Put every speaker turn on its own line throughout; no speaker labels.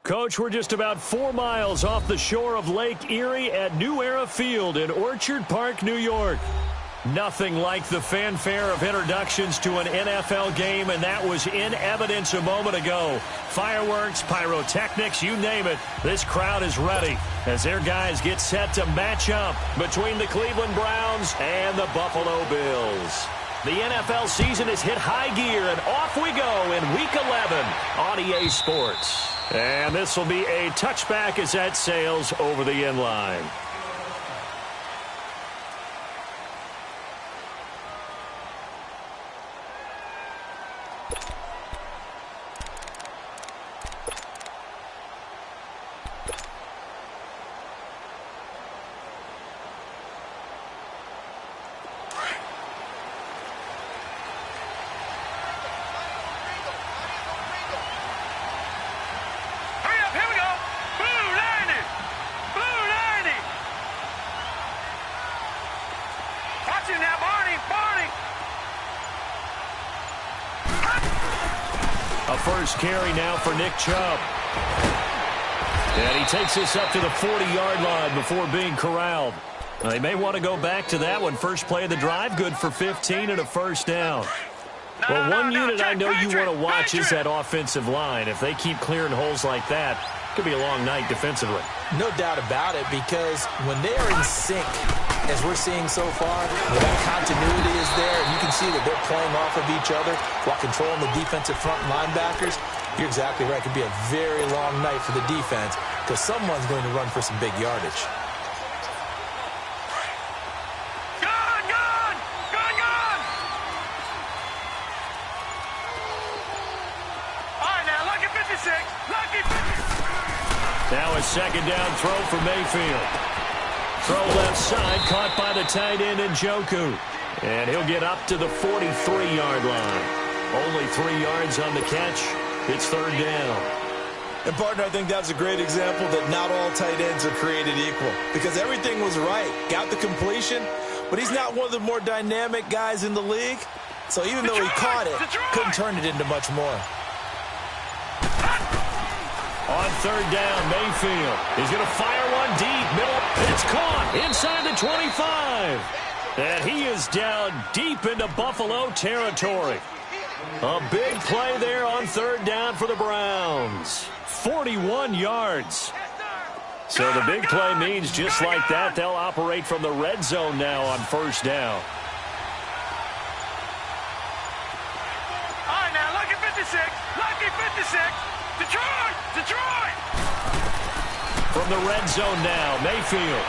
Coach, we're just about 4 miles off the shore of Lake Erie at New Era Field in Orchard Park, New York. Nothing like the fanfare of introductions to an NFL game, and that was in evidence a moment ago. Fireworks, pyrotechnics, you name it. This crowd is ready as their guys get set to match up between the Cleveland Browns and the Buffalo Bills. The NFL season has hit high gear, and off we go in Week 11 on EA Sports. And this will be a touchback as that sails over the end line. First carry now for Nick Chubb. And he takes this up to the 40-yard line before being corralled. They may want to go back to that one. First play of the drive, good for 15 and a first down. Well, one unit I know you want to watch is that offensive line. If they keep clearing holes like that, it could be a long night defensively.
No doubt about it, because when they are in sync, as we're seeing so far, when that continuity is there, and you can see that they're playing off of each other while controlling the defensive front linebackers, you're exactly right. It could be a very long night for the defense because someone's going to run for some big yardage.
Now a second down throw for Mayfield. Throw left side, caught by the tight end Njoku. And he'll get up to the 43-yard line. Only 3 yards on the catch. It's third down.
And, partner, I think that's a great example that not all tight ends are created equal. Because everything was right. Got the completion, but he's not one of the more dynamic guys in the league. So even though he caught it, couldn't turn it into much more.
On third down, Mayfield. He's going to fire one deep. Middle. It's caught inside the 25. And he is down deep into Buffalo territory. A big play there on third down for the Browns. 41 yards. So the big play means just like that, they'll operate from the red zone now on first down.
All right, now, lucky 56. Lucky 56. Detroit! Detroit!
From the red zone now, Mayfield.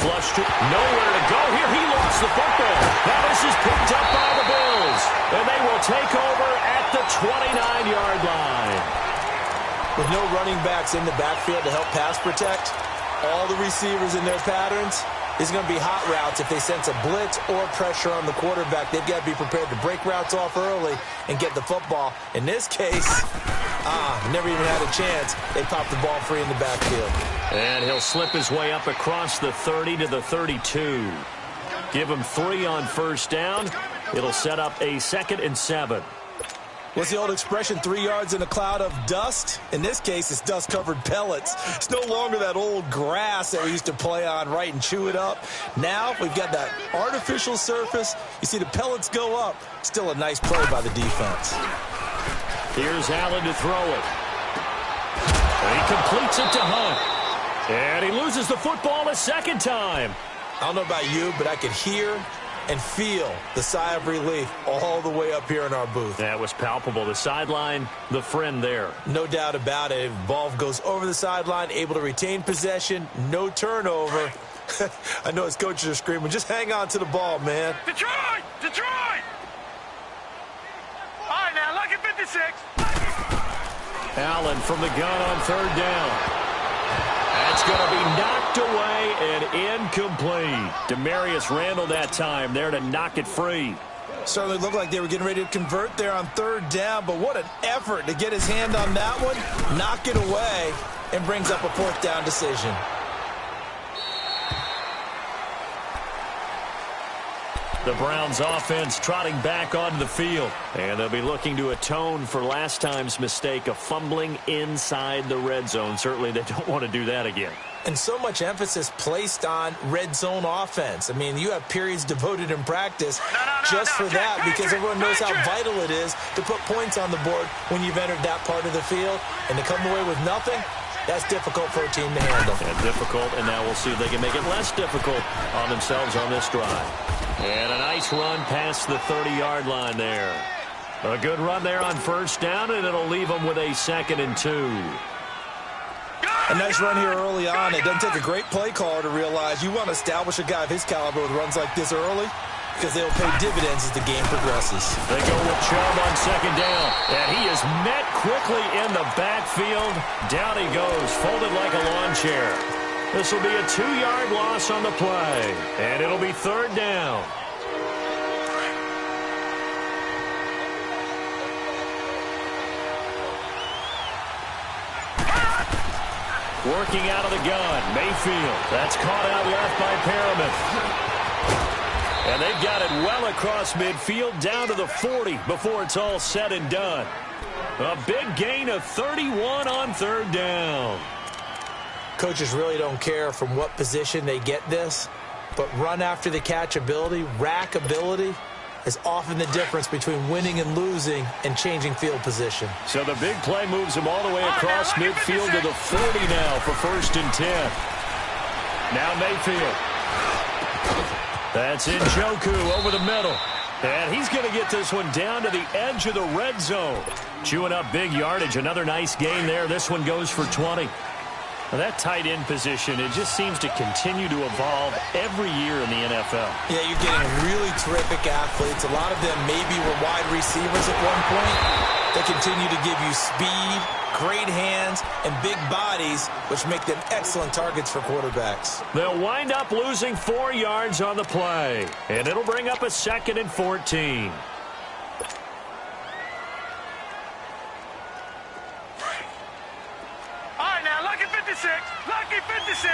Flush to nowhere to go here. He lost the football. Now this is picked up by the Bills. And they will take over at the 29-yard line.
With no running backs in the backfield to help pass protect, all the receivers in their patterns, it's going to be hot routes. If they sense a blitz or pressure on the quarterback, they've got to be prepared to break routes off early and get the football. In this case, never even had a chance. They popped the ball free in the backfield.
And he'll slip his way up across the 30 to the 32. Give him 3 on first down. It'll set up a 2nd and 7.
What's the old expression, 3 yards in a cloud of dust? In this case, it's dust-covered pellets. It's no longer that old grass that we used to play on, right, and chew it up. Now we've got that artificial surface. You see the pellets go up. Still a nice play by the defense.
Here's Allen to throw it. And he completes it to Hunt. And he loses the football a second time.
I don't know about you, but I could hear and feel the sigh of relief all the way up here in our booth.
That was palpable. The sideline, the friend there.
No doubt about it. If ball goes over the sideline, able to retain possession, no turnover. I know his coaches are screaming, just hang on to the ball, man.
Detroit! Detroit! All right, now, lucky 56.
Allen from the gun on third down. That's going to be knocked away and incomplete. Demarius Randall that time there to knock it free.
Certainly looked like they were getting ready to convert there on third down, but what an effort to get his hand on that one, knock it away, and brings up a 4th down decision.
The Browns offense trotting back onto the field. And they'll be looking to atone for last time's mistake of fumbling inside the red zone. Certainly they don't want to do that again.
And so much emphasis placed on red zone offense. I mean, you have periods devoted in practice just for that because everyone knows how vital it is to put points on the board when you've entered that part of the field. And to come away with nothing, that's difficult for a team to handle.
And difficult, and now we'll see if they can make it less difficult on themselves on this drive. And a nice run past the 30-yard line there. A good run there on first down, and it'll leave them with a 2nd and 2.
A nice run here early on. It doesn't take a great play caller to realize you want to establish a guy of his caliber with runs like this early because they'll pay dividends as the game progresses.
They go with Chubb on 2nd down, and he is met quickly in the backfield. Down he goes, folded like a lawn chair. This will be a 2-yard loss on the play, and it'll be 3rd down. Working out of the gun, Mayfield. That's caught out left by Perriman. And they've got it well across midfield down to the 40 before it's all said and done. A big gain of 31 on 3rd down.
Coaches really don't care from what position they get this, but run after the catch ability, rack ability, is often the difference between winning and losing and changing field position.
So the big play moves him all the way across midfield to the 40 now for 1st and 10. Now Mayfield. That's Njoku over the middle. And he's going to get this one down to the edge of the red zone. Chewing up big yardage. Another nice gain there. This one goes for 20. Now that tight end position, it just seems to continue to evolve every year in the NFL.
Yeah, you're getting really terrific athletes. A lot of them maybe were wide receivers at one point. They continue to give you speed, great hands, and big bodies, which make them excellent targets for quarterbacks.
They'll wind up losing 4 yards on the play, and it'll bring up a 2nd and 14.
Lucky 56.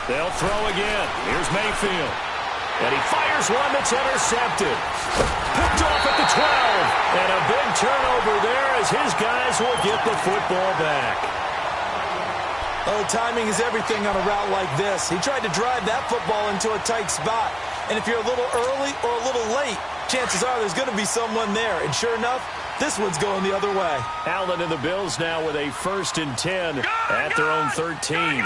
They'll throw again. Here's Mayfield. And he fires one that's intercepted. Picked off at the 12. And a big turnover there as his guys will get the football back.
Oh, timing is everything on a route like this. He tried to drive that football into a tight spot. And if you're a little early or a little late, chances are there's going to be someone there. And sure enough, this one's going the other way.
Allen and the Bills now with a 1st and 10 at their own 13.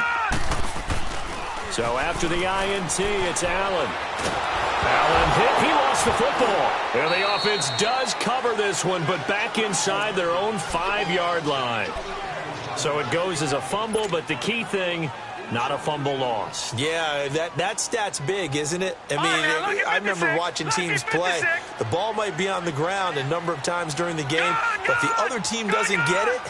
So after the INT, it's Allen. Allen hit. He lost the football. And the offense does cover this one, but back inside their own 5-yard line. So it goes as a fumble, but the key thing, not a fumble loss.
Yeah, that stat's big, isn't it? I mean, I remember watching teams play. The ball might be on the ground a number of times during the game, but the other team doesn't get it.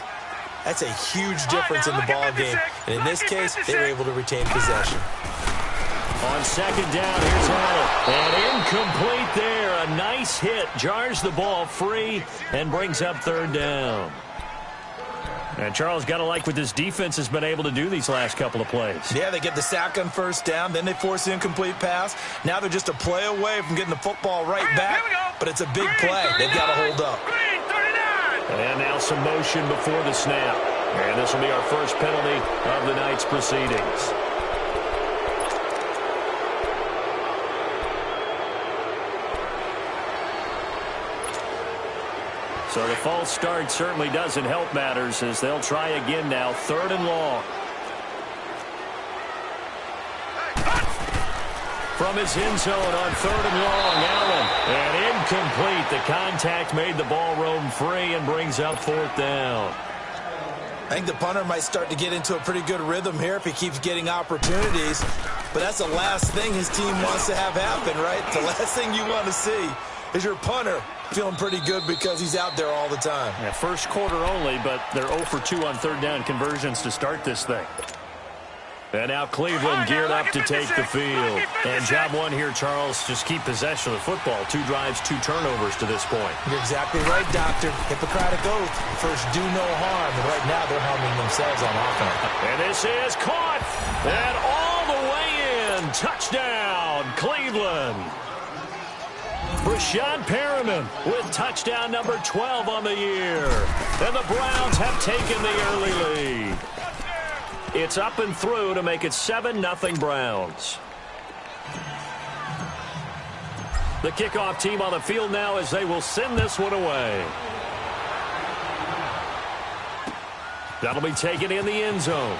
That's a huge difference in the ball game. And in this case, they were able to retain possession.
On 2nd down, here's Allen. And incomplete there. A nice hit. Jars the ball free and brings up 3rd down. And Charles, got to like what this defense has been able to do these last couple of plays.
Yeah, they get the sack on 1st down, then they force the incomplete pass. Now they're just a play away from getting the football right back, but it's a big play. They've got to hold up.
And now some motion before the snap. And this will be our first penalty of the night's proceedings. So the false start certainly doesn't help matters as they'll try again now. 3rd and long. From his end zone on 3rd and long, Allen. And incomplete. The contact made the ball roam free and brings up 4th down.
I think the punter might start to get into a pretty good rhythm here if he keeps getting opportunities. But that's the last thing his team wants to have happen, right? The last thing you want to see is your punter feeling pretty good because he's out there all the time.
Yeah, first quarter only, but they're 0 for 2 on 3rd down conversions to start this thing. And now Cleveland geared up to take the field. And job one here, Charles, just keep possession of the football. 2 drives, 2 turnovers to this point.
You're exactly right, Doctor. Hippocratic oath. First, do no harm. And right now, they're harming themselves on offense.
And this is caught. And all the way in. and touchdown, Cleveland. Rashad Perriman with touchdown number 12 on the year. And the Browns have taken the early lead. It's up and through to make it 7-0 Browns. The kickoff team on the field now as they will send this one away. That'll be taken in the end zone.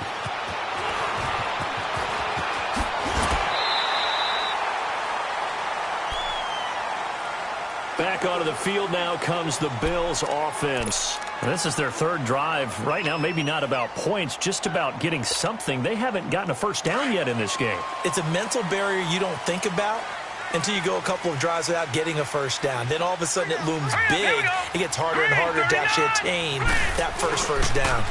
Back onto the field now comes the Bills offense. This is their third drive. Right now, maybe not about points, just about getting something. They haven't gotten a first down yet in this game.
It's a mental barrier you don't think about until you go a couple of drives without getting a first down. Then all of a sudden it looms big. It gets harder and harder to actually attain that first down.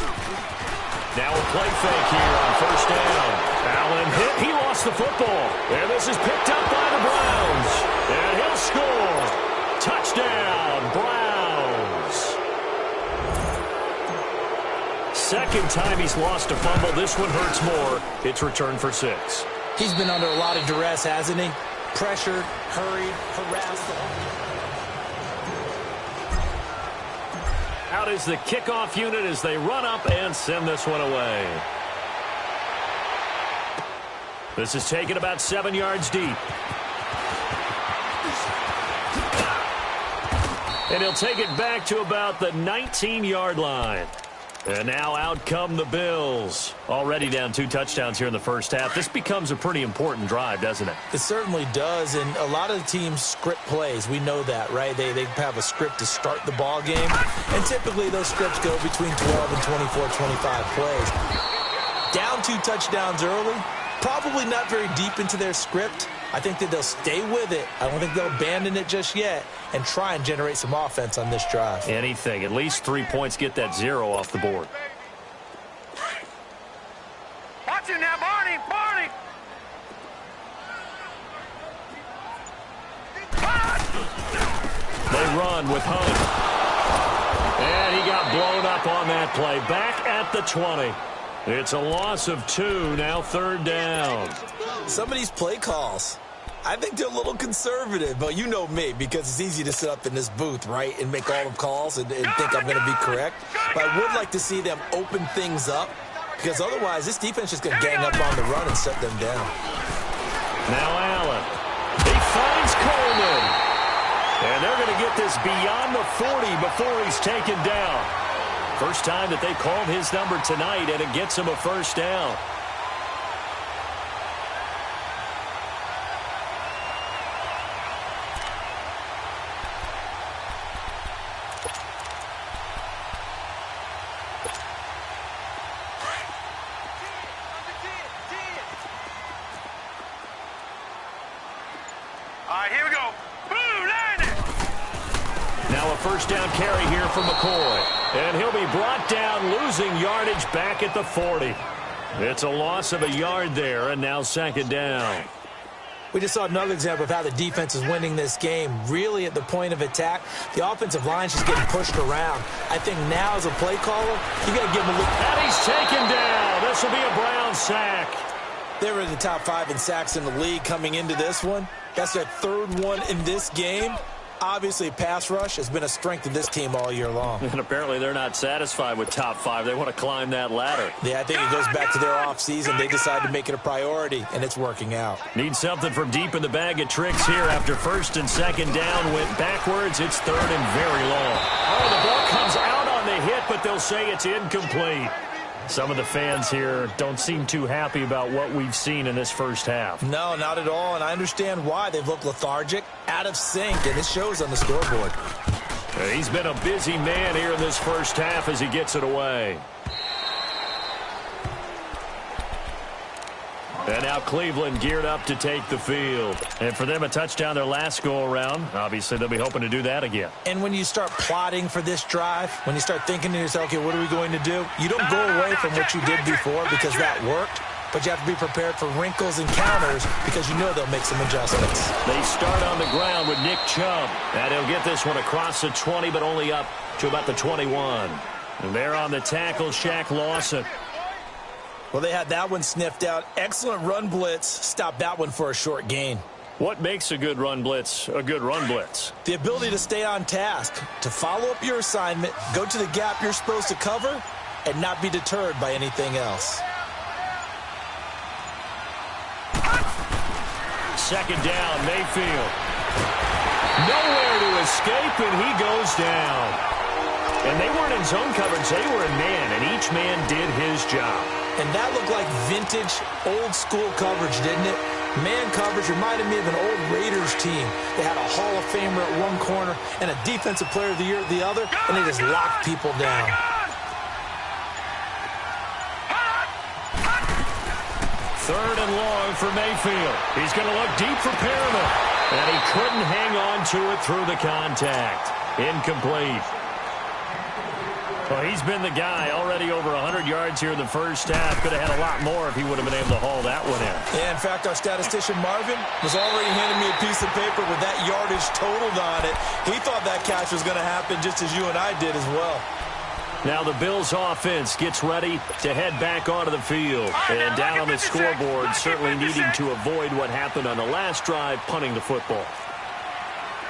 Now a play fake here on first down. Allen hit. He lost the football. And this is picked up by the Browns. And he'll score. Touchdown, Browns. Second time he's lost a fumble. This one hurts more. It's returned for 6.
He's been under a lot of duress, hasn't he? Pressured, hurried, harassed.
Out is the kickoff unit as they run up and send this one away. This is taken about 7 yards deep. And he'll take it back to about the 19-yard line. And now out come the Bills. Already down 2 touchdowns here in the first half. This becomes a pretty important drive, doesn't it?
It certainly does, and a lot of the teams script plays. We know that, right? They have a script to start the ball game, and typically those scripts go between 12 and 24, 25 plays. Down 2 touchdowns early, probably not very deep into their script. I think that they'll stay with it. I don't think they'll abandon it just yet and try and generate some offense on this drive.
Anything. At least 3 points, get that 0 off the board.
Watch it now, Barney! Barney!
They run with Hunt. And he got blown up on that play. Back at the 20. It's a loss of 2, now third down.
Some of these play calls, I think they're a little conservative, but you know me, because it's easy to sit up in this booth, right, and make all the calls and think I'm going to be correct. But I would like to see them open things up, because otherwise this defense is going to gang up on the run and shut them down.
Now Allen. He finds Coleman. And they're going to get this beyond the 40 before he's taken down. First time that they called his number tonight, and it gets him a first down.
All right, here we go. Boom, landed.
Now a first down carry here from McCoy. And he'll be brought down, losing yardage back at the 40. It's a loss of a yard there, and now second down.
We just saw another example of how the defense is winning this game. Really at the point of attack, the offensive line's just getting pushed around. I think now as a play caller, you got to give him a look.
And he's taken down. This will be a Brown sack.
They were in the top 5 in sacks in the league coming into this one. That's their third one in this game. Obviously, pass rush has been a strength of this team all year long.
And apparently they're not satisfied with top 5. They want to climb that ladder.
Yeah, I think it goes back to their offseason. They decided to make it a priority, and it's working out.
Need something from deep in the bag of tricks here after first and second down went backwards. It's third and very long. Oh, the ball comes out on the hit, but they'll say it's incomplete. Some of the fans here don't seem too happy about what we've seen in this first half.
No, not at all, and I understand why. They've looked lethargic, out of sync, and it shows on the scoreboard.
He's been a busy man here in this first half as he gets it away. And now Cleveland geared up to take the field. And for them, a touchdown their last go-around. Obviously, they'll be hoping to do that again.
And when you start plotting for this drive, when you start thinking to yourself, okay, what are we going to do? You don't go away from what you did before because that worked. But you have to be prepared for wrinkles and counters because you know they'll make some adjustments.
They start on the ground with Nick Chubb. And he'll get this one across the 20, but only up to about the 21. And there on the tackle, Shaq Lawson.
Well, they had that one sniffed out. Excellent run blitz. Stopped that one for a short gain.
What makes a good run blitz a good run blitz?
The ability to stay on task, to follow up your assignment, go to the gap you're supposed to cover, and not be deterred by anything else.
Second down, Mayfield. Nowhere to escape, and he goes down. And they weren't in zone coverage. They were in man, and each man did his job.
And that looked like vintage, old-school coverage, didn't it? Man coverage reminded me of an old Raiders team. They had a Hall of Famer at one corner and a Defensive Player of the Year at the other, and they just locked people down.
Third and long for Mayfield. He's going to look deep for Perriman. And he couldn't hang on to it through the contact. Incomplete. Well, he's been the guy already over 100 yards here in the first half. Could have had a lot more if he would have been able to haul that one in.
Yeah, in fact, our statistician Marvin was already handing me a piece of paper with that yardage totaled on it. He thought that catch was going to happen just as you and I did as well.
Now the Bills offense gets ready to head back onto the field. And down on the scoreboard, certainly needing to avoid what happened on the last drive, punting the football.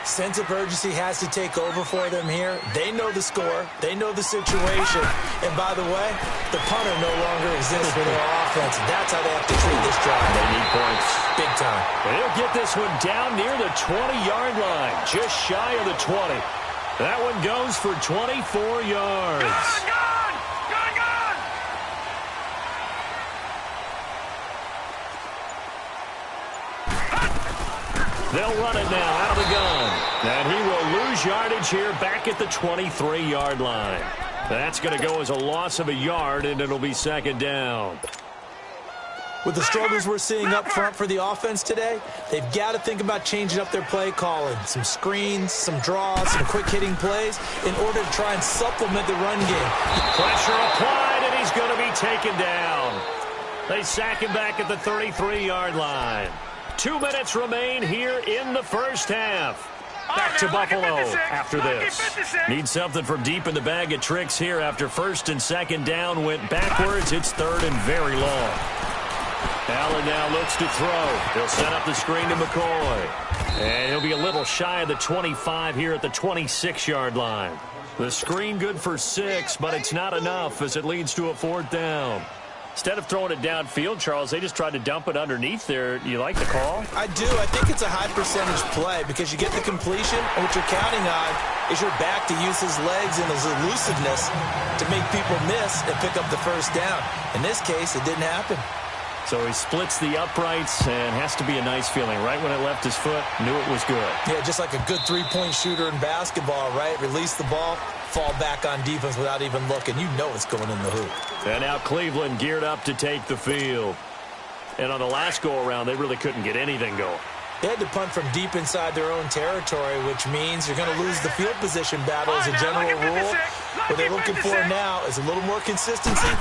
Sense of urgency has to take over for them here. They know the score. They know the situation. And by the way, the punter no longer exists for their offense. That's how they have to treat this drive.
They need points.
Big time.
And he'll get this one down near the 20-yard line, just shy of the 20. That one goes for 24 yards.
Good!
They'll run it now out of the gun. And he will lose yardage here back at the 23-yard line. That's going to go as a loss of a yard, and it'll be second down.
With the struggles we're seeing up front for the offense today, they've got to think about changing up their play calling. Some screens, some draws, some quick-hitting plays in order to try and supplement the run game.
Pressure applied, and he's going to be taken down. They sack him back at the 33-yard line. 2 minutes remain here in the first half. Back to Buffalo after this. Need something from deep in the bag of tricks here after first and second down went backwards. It's third and very long. Allen now looks to throw. He'll set up the screen to McCoy. And he'll be a little shy of the 25 here at the 26-yard line. The screen good for 6, but it's not enough as it leads to a fourth down. Instead of throwing it downfield, Charles, they just tried to dump it underneath there. You like the call?
I do. I think it's a high percentage play because you get the completion, and what you're counting on is your back to use his legs and his elusiveness to make people miss and pick up the first down. In this case, it didn't happen.
So he splits the uprights and has to be a nice feeling. Right when it left his foot, knew it was good.
Yeah, just like a good three-point shooter in basketball, right? Release the ball, fall back on defense without even looking. You know it's going in the hoop.
And now Cleveland geared up to take the field. And on the last go-around, they really couldn't get anything going.
They had to punt from deep inside their own territory, which means you're going to lose the field position battle as a general rule. What they're looking for now is a little more consistency,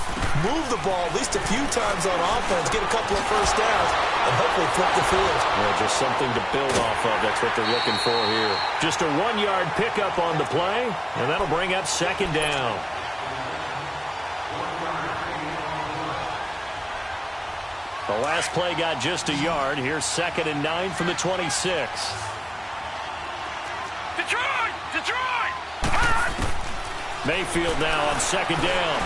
move the ball at least a few times on offense, get a couple of first downs, and hopefully flip the field.
Well, just something to build off of. That's what they're looking for here. Just a 1-yard pickup on the play, and that'll bring up second down. The last play got just a yard. Here's 2nd and 9 from the 26.
Detroit!
Mayfield now on second down.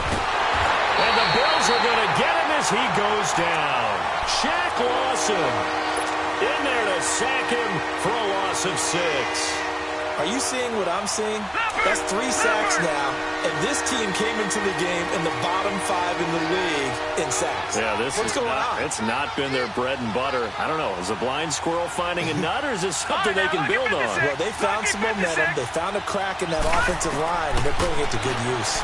And the Bills are going to get him as he goes down. Shaq Lawson in there to sack him for a loss of 6.
Are you seeing what I'm seeing? That's 3 sacks now, and this team came into the game in the bottom 5 in the league in sacks.
Yeah,
What's going on?
It's not been their bread and butter. I don't know. Is a blind squirrel finding a nut, or is this something they can build on?
Well, they found some momentum. They found a crack in that offensive line, and they're putting it to good use.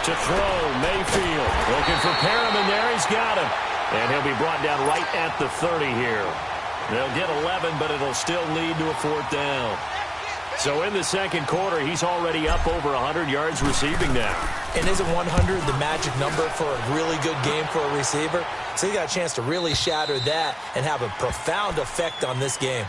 To throw, Mayfield looking for Perriman there. He's got him. And he'll be brought down right at the 30 here. They'll get 11, but it'll still lead to a fourth down. So in the second quarter, he's already up over 100 yards receiving now.
And isn't 100 the magic number for a really good game for a receiver? So he got a chance to really shatter that and have a profound effect on this game.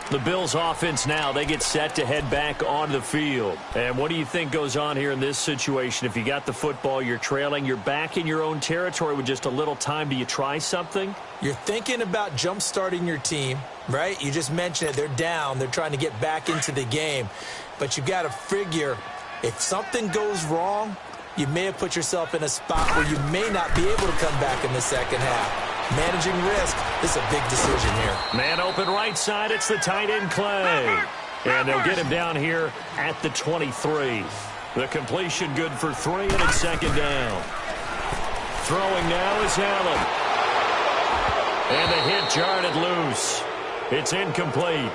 The Bills offense now, they get set to head back on the field. And what do you think goes on here in this situation? If you got the football, you're trailing, you're back in your own territory with just a little time. Do you try something?
You're thinking about jump-starting your team, right? You just mentioned it. They're down. They're trying to get back into the game. But you got to figure if something goes wrong, you may have put yourself in a spot where you may not be able to come back in the second half. Managing risk, this is a big decision here.
Man open right side, it's the tight end Clay. And they'll get him down here at the 23. The completion good for 3, and it's second down. Throwing now is Allen. And the hit jarred it loose. It's incomplete.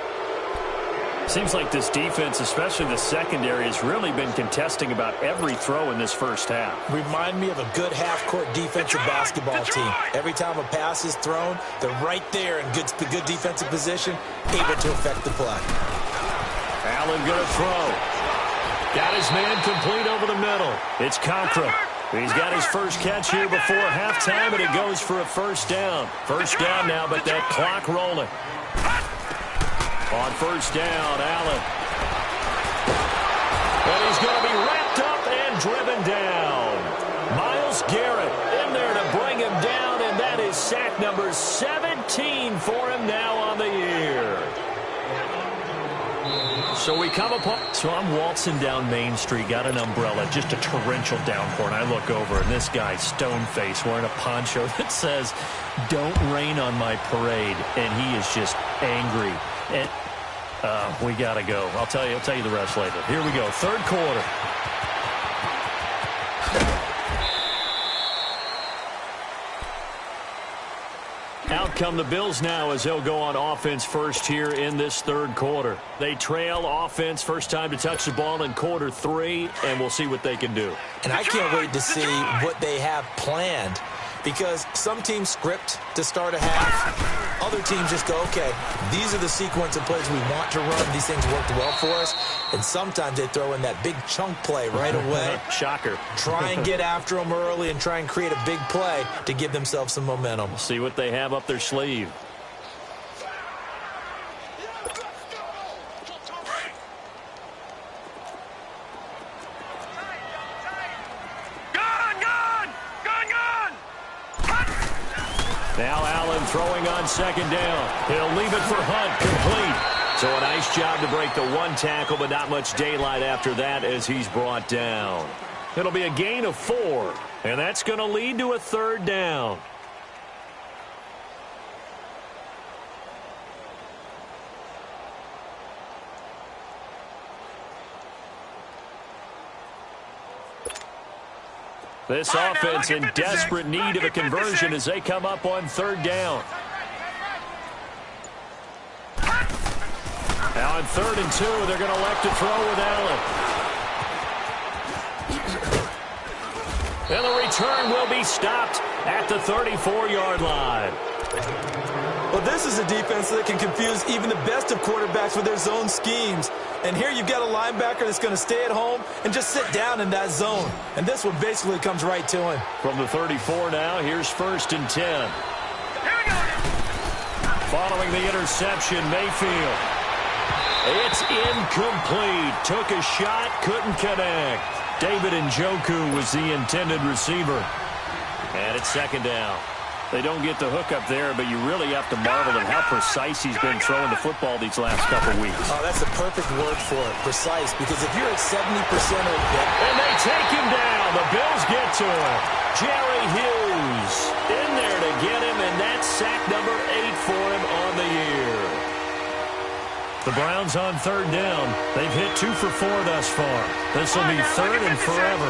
Seems like this defense, especially the secondary, has really been contesting about every throw in this first half.
Remind me of a good half-court defensive basketball team. Every time a pass is thrown, they're right there in good defensive position, able to affect the play.
Allen going to throw. Got his man complete over the middle. It's Contra. He's got his first catch here before halftime, and it goes for a first down. First down now, but that clock rolling. On first down, Allen. And he's going to be wrapped up and driven down. Myles Garrett in there to bring him down, and that is sack number 17 for him now on the year. So we come upon... So I'm waltzing down Main Street, got an umbrella, just a torrential downpour, and I look over, and this guy, stone-faced, wearing a poncho that says, "Don't rain on my parade," and he is just angry. And we got to go. I'll tell you the rest later. Here we go. Third quarter. Out come the Bills now as they'll go on offense first here in this third quarter. They trail offense, first time to touch the ball in quarter 3, and we'll see what they can do.
And I can't wait to see what they have planned, because some teams script to start a half. Other teams just go, okay, these are the sequence of plays we want to run. These things worked well for us. And sometimes they throw in that big chunk play right away.
Shocker.
Try and get after them early and try and create a big play to give themselves some momentum.
We'll see what they have up their sleeve. Now Allen throwing on second down. He'll leave it for Hunt, complete. So a nice job to break the one tackle, but not much daylight after that as he's brought down. It'll be a gain of 4, and that's going to lead to a third down. This offense in desperate need of a conversion as they come up on third down. Now on 3rd and 2, they're going to elect to throw with Allen. And the return will be stopped at the 34-yard line.
Well, this is a defense that can confuse even the best of quarterbacks with their zone schemes. And here you've got a linebacker that's going to stay at home and just sit down in that zone. And this one basically comes right to him.
From the 34 now, here's 1st and 10. Following the interception, Mayfield. It's incomplete. Took a shot, couldn't connect. David Njoku was the intended receiver. And it's second down. They don't get the hook up there, but you really have to marvel at how precise he's been throwing the football these last couple weeks.
Oh, that's the perfect word for it, precise, because if you're at 70% or better.
And they take him down. The Bills get to him. Jerry Hughes in there to get him, and that's sack number 8 for him on the year. The Browns on third down. They've hit 2 for 4 thus far. This will be 3rd and forever.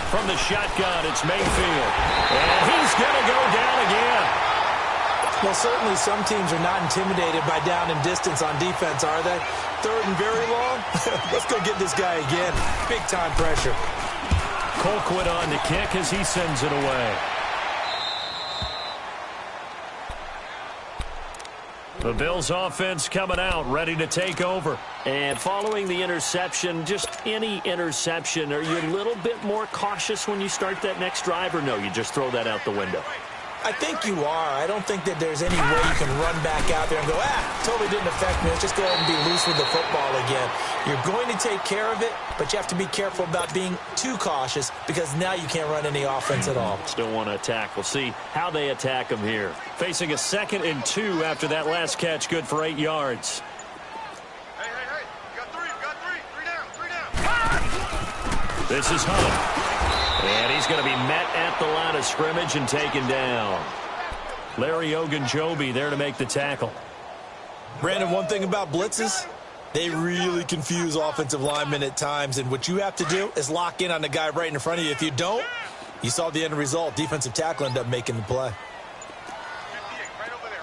From the shotgun, it's Mayfield. And he's going to go down again.
Well, certainly some teams are not intimidated by down and distance on defense, are they? 3rd and very long? Let's go get this guy again. Big-time pressure.
Colquitt on the kick as he sends it away. The Bills offense coming out, ready to take over. And following the interception, just any interception, are you a little bit more cautious when you start that next drive, or no, you just throw that out the window?
I think you are. I don't think that there's any way you can run back out there and go, totally didn't affect me. Let's just go ahead and be loose with the football again. You're going to take care of it, but you have to be careful about being too cautious because now you can't run any offense at all.
Still want to attack. We'll see how they attack him here. Facing a 2nd and 2 after that last catch, good for 8 yards.
Hey. You got three. Three down.
This is Hunt. And he's going to be met at the line of scrimmage and taken down. Larry Ogunjobi there to make the tackle.
Brandon, one thing about blitzes, they really confuse offensive linemen at times, and what you have to do is lock in on the guy right in front of you. If you don't, you saw the end result. Defensive tackle ended up making the play.
58, right over there.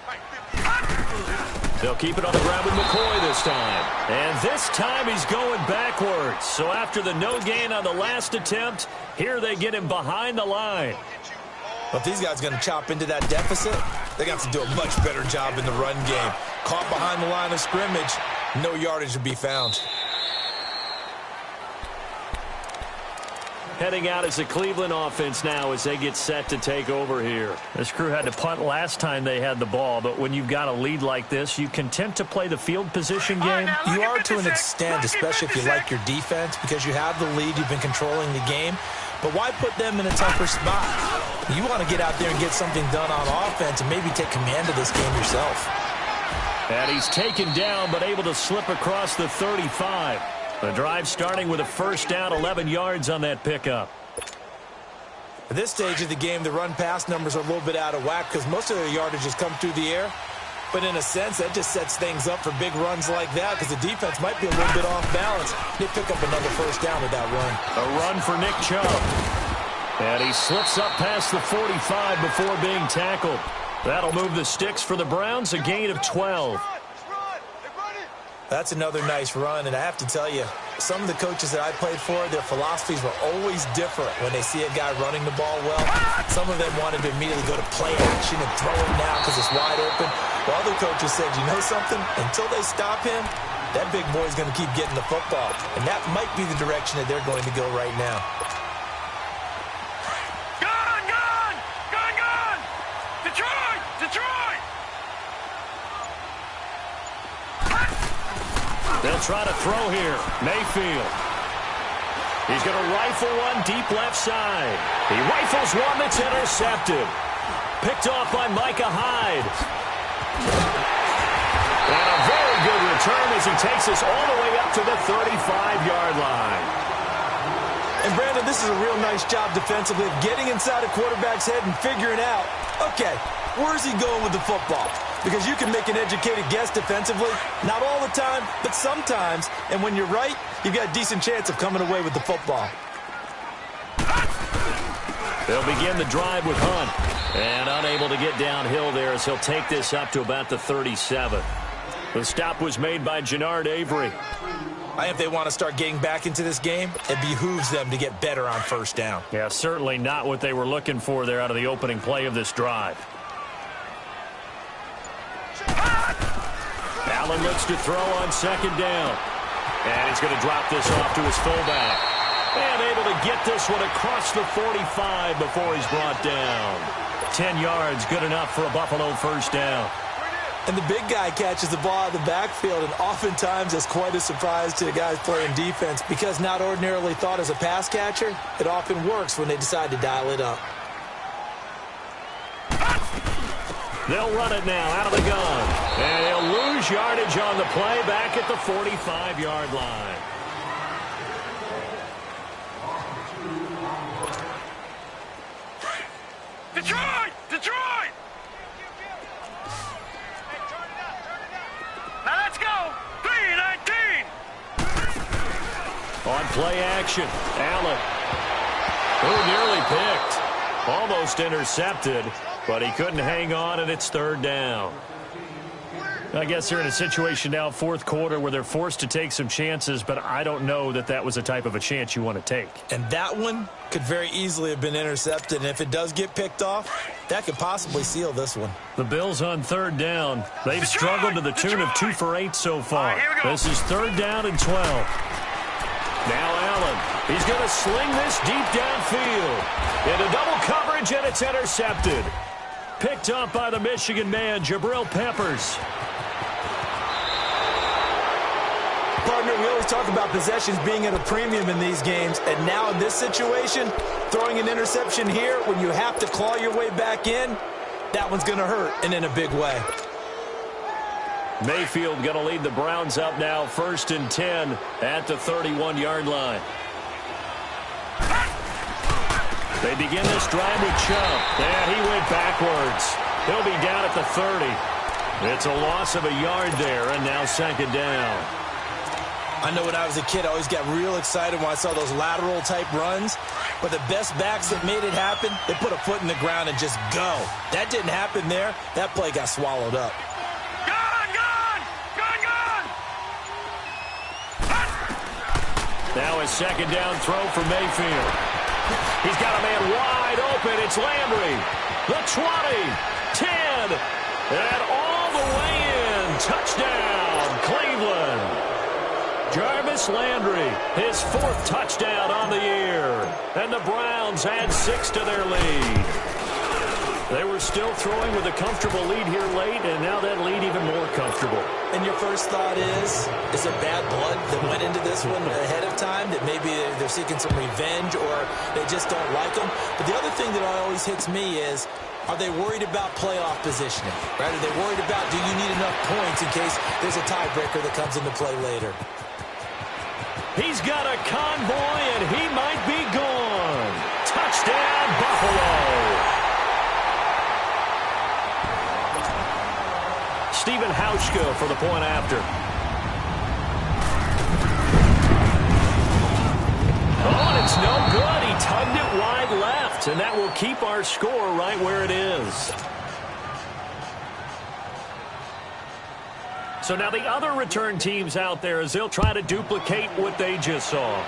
Right, 58.
They'll keep it on the ground with McCoy this time. And this time he's going backwards. So after the no gain on the last attempt, here they get him behind the line.
Well, if these guys are going to chop into that deficit, they're going to have to do a much better job in the run game. Caught behind the line of scrimmage, no yardage to be found.
Heading out as the Cleveland offense now as they get set to take over here. This crew had to punt last time they had the ball, but when you've got a lead like this, you content to play the field position game?
You are to an extent, especially if you like your defense, because you have the lead, you've been controlling the game. But why put them in a tougher spot? You want to get out there and get something done on offense and maybe take command of this game yourself.
And he's taken down, but able to slip across the 35. The drive starting with a first down, 11 yards on that pickup.
At this stage of the game, the run-pass numbers are a little bit out of whack because most of their yardage has come through the air. But in a sense, that just sets things up for big runs like that because the defense might be a little bit off balance. They pick up another first down with that run.
A run for Nick Chubb. And he slips up past the 45 before being tackled. That'll move the sticks for the Browns, a gain of 12.
That's another nice run, and I have to tell you, some of the coaches that I played for, their philosophies were always different when they see a guy running the ball well. Some of them wanted to immediately go to play action and throw him now because it's wide open. While other coaches said, you know something? Until they stop him, that big boy's going to keep getting the football. And that might be the direction that they're going to go right now.
Gone! Detroit!
They'll try to throw here. Mayfield. He's going to rifle one deep left side. He rifles one that's intercepted. Picked off by Micah Hyde. And a very good return as he takes us all the way up to the 35-yard line.
And, Brandon, this is a real nice job defensively of getting inside a quarterback's head and figuring out, okay, where's he going with the football? Because you can make an educated guess defensively. Not all the time, but sometimes. And when you're right, you've got a decent chance of coming away with the football.
They'll begin the drive with Hunt. And unable to get downhill there as he'll take this up to about the 37. The stop was made by Jannard Avery.
I think if they want to start getting back into this game, it behooves them to get better on first down.
Yeah, certainly not what they were looking for there out of the opening play of this drive. Allen looks to throw on second down. And he's going to drop this off to his fullback. And able to get this one across the 45 before he's brought down. 10 yards, good enough for a Buffalo first down.
And the big guy catches the ball out of the backfield, and oftentimes it's quite a surprise to the guys playing defense because not ordinarily thought as a pass catcher, it often works when they decide to dial it up.
They'll run it now out of the gun. And he'll lose yardage on the play back at the 45-yard line.
Detroit! Now let's go! 3-19!
On play action, Allen. Nearly picked. Almost intercepted, but he couldn't hang on, and it's third down. I guess they're in a situation now, fourth quarter, where they're forced to take some chances, but I don't know that that was the type of a chance you want to take.
And that one could very easily have been intercepted, and if it does get picked off, that could possibly seal this one.
The Bills on third down. They've struggled to the tune of 2 for 8 so far.
All right, here we go.
This is third down and 12. Now Allen. He's going to sling this deep downfield. Into double coverage, and it's intercepted. Picked up by the Michigan man, Jabril Peppers.
Partner, we always talk about possessions being at a premium in these games, and now in this situation, throwing an interception here when you have to claw your way back in, that one's going to hurt, and in a big way.
Mayfield going to lead the Browns up now, 1st and 10 at the 31-yard line. They begin this drive with Chubb. And he went backwards. He'll be down at the 30. It's a loss of a yard there, and now 2nd down.
I know when I was a kid, I always got real excited when I saw those lateral-type runs. But the best backs that made it happen, they put a foot in the ground and just go. That didn't happen there. That play got swallowed up.
Now a 2nd down throw for Mayfield. He's got a man wide open. It's Landry. The 20, 10, and all the way in. Touchdown, Cleveland. Jarvis Landry, his 4th touchdown on the year. And the Browns add 6 to their lead. They were still throwing with a comfortable lead here late, and now that lead even more comfortable.
And your first thought is it bad blood that went into this one ahead of time, that maybe they're seeking some revenge or they just don't like them? But the other thing that always hits me is, are they worried about playoff positioning? Right? Are they worried about, do you need enough points in case there's a tiebreaker that comes into play later?
He's got a convoy, and he might be gone. Touchdown, Buffalo. Stephen Hauschka for the point after. Oh, and it's no good. He tugged it wide left, and that will keep our score right where it is. So now the other return teams out there, as they'll try to duplicate what they just saw.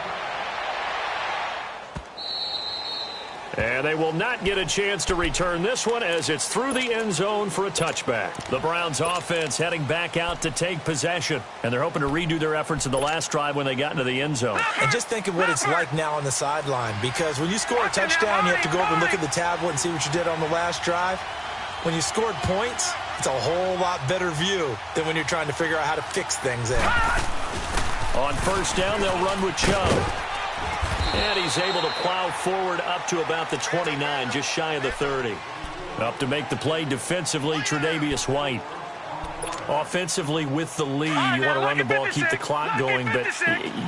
And they will not get a chance to return this one as it's through the end zone for a touchback. The Browns offense heading back out to take possession. And they're hoping to redo their efforts in the last drive when they got into the end zone.
And just think of what it's like now on the sideline. Because when you score a touchdown, you have to go over and look at the tablet and see what you did on the last drive. When you scored points, it's a whole lot better view than when you're trying to figure out how to fix things in.
On 1st down, they'll run with Chubb. And he's able to plow forward up to about the 29, just shy of the 30. Up to make the play defensively, Tre'Davious White. Offensively with the lead, you want to run the ball, keep the clock going, but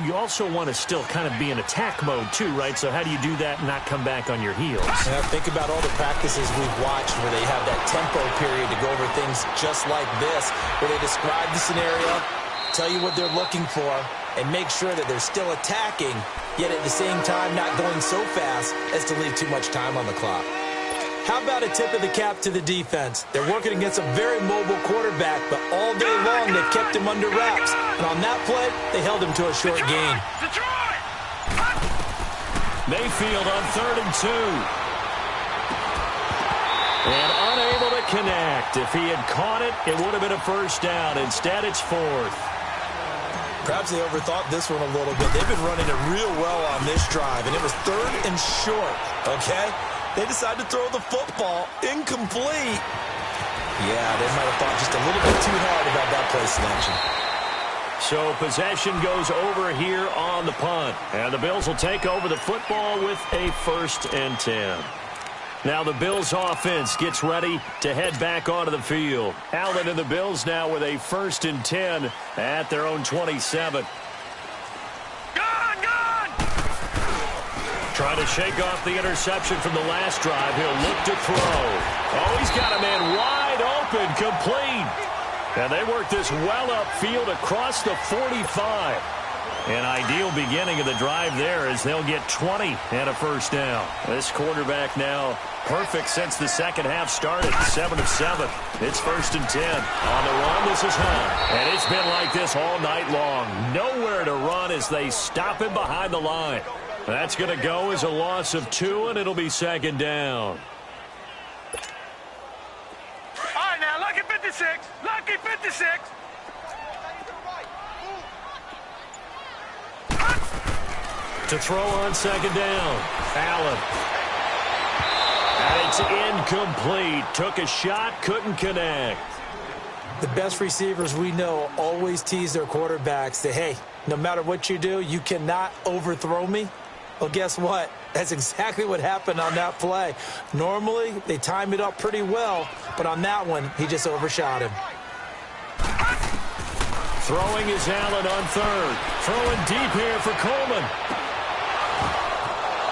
you also want to still kind of be in attack mode too, right? So how do you do that and not come back on your heels?
Yeah, think about all the practices we've watched where they have that tempo period to go over things just like this, where they describe the scenario, tell you what they're looking for, and make sure that they're still attacking, yet at the same time not going so fast as to leave too much time on the clock. How about a tip of the cap to the defense? They're working against a very mobile quarterback, but all day long they've kept him under wraps. And on that play, they held him to a short gain.
Mayfield on 3rd and 2. And unable to connect. If he had caught it, it would have been a 1st down. Instead, it's 4th.
Perhaps they overthought this one a little bit. They've been running it real well on this drive, and it was 3rd and short, okay? They decided to throw the football incomplete. Yeah, they might have thought just a little bit too hard about that play selection.
So possession goes over here on the punt. And the Bills will take over the football with a 1st and 10. Now the Bills offense gets ready to head back onto the field. Allen and the Bills now with a 1st and 10 at their own 27. Trying to shake off the interception from the last drive. He'll look to throw. Oh, he's got a man wide open, complete. And they work this well upfield across the 45. An ideal beginning of the drive there as they'll get 20 and a 1st down. This quarterback now perfect since the second half started. 7 of 7. It's 1st and 10. On the run, this is Hunt. And it's been like this all night long. Nowhere to run as they stop him behind the line. That's going to go as a loss of 2, and it'll be 2nd down.
All right, now, lucky 56. Lucky 56.
To throw on second down. Allen. And it's incomplete. Took a shot, couldn't connect.
The best receivers we know always tease their quarterbacks that, hey, no matter what you do, you cannot overthrow me. Well, guess what? That's exactly what happened on that play. Normally, they time it up pretty well, but on that one, he just overshot him.
Throwing is Allen on third. Throwing deep here for Coleman.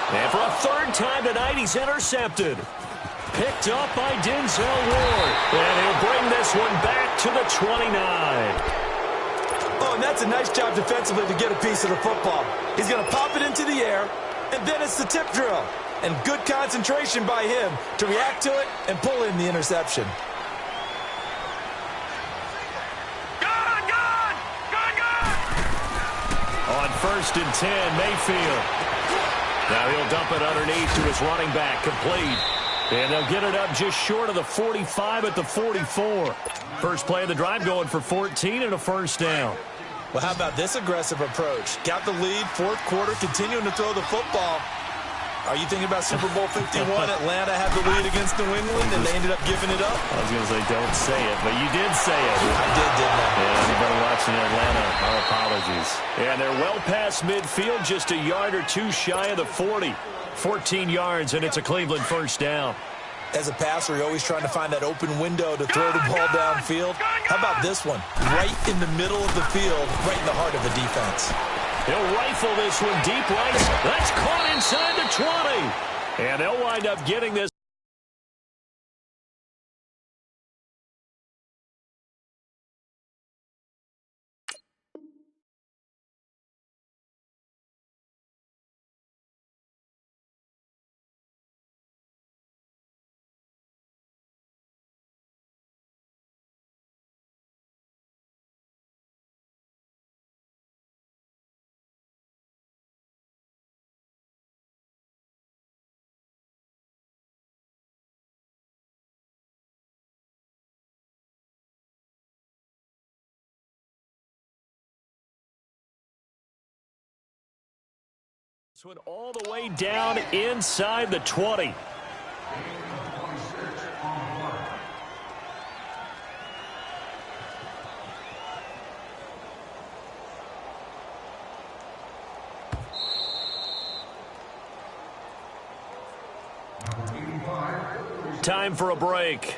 And for a third time tonight, he's intercepted. Picked up by Denzel Ward. And he'll bring this one back to the 29.
Oh, and that's a nice job defensively to get a piece of the football. He's going to pop it into the air, and then it's the tip drill. And good concentration by him to react to it and pull in the interception.
On 1st and 10, Mayfield. Now he'll dump it underneath to his running back, complete. And they'll get it up just short of the 45 at the 44. First play of the drive going for 14 and a first down.
Well, how about this aggressive approach? Got the lead, fourth quarter, continuing to throw the football. Are you thinking about Super Bowl 51? Atlanta had the lead against New England, and they ended up giving it up?
I was going to say, don't say it, but you did say it.
I did, didn't I?
Yeah, anybody watching Atlanta, our apologies. And they're well past midfield, just a yard or two shy of the 40. 14 yards, and it's a Cleveland first down.
As a passer, you're always trying to find that open window to throw the ball downfield. How about this one? Right in the middle of the field, right in the heart of the defense.
He'll rifle this one deep right. That's caught inside the 20. And they'll wind up getting this. This one all the way down inside the 20. Time for a break.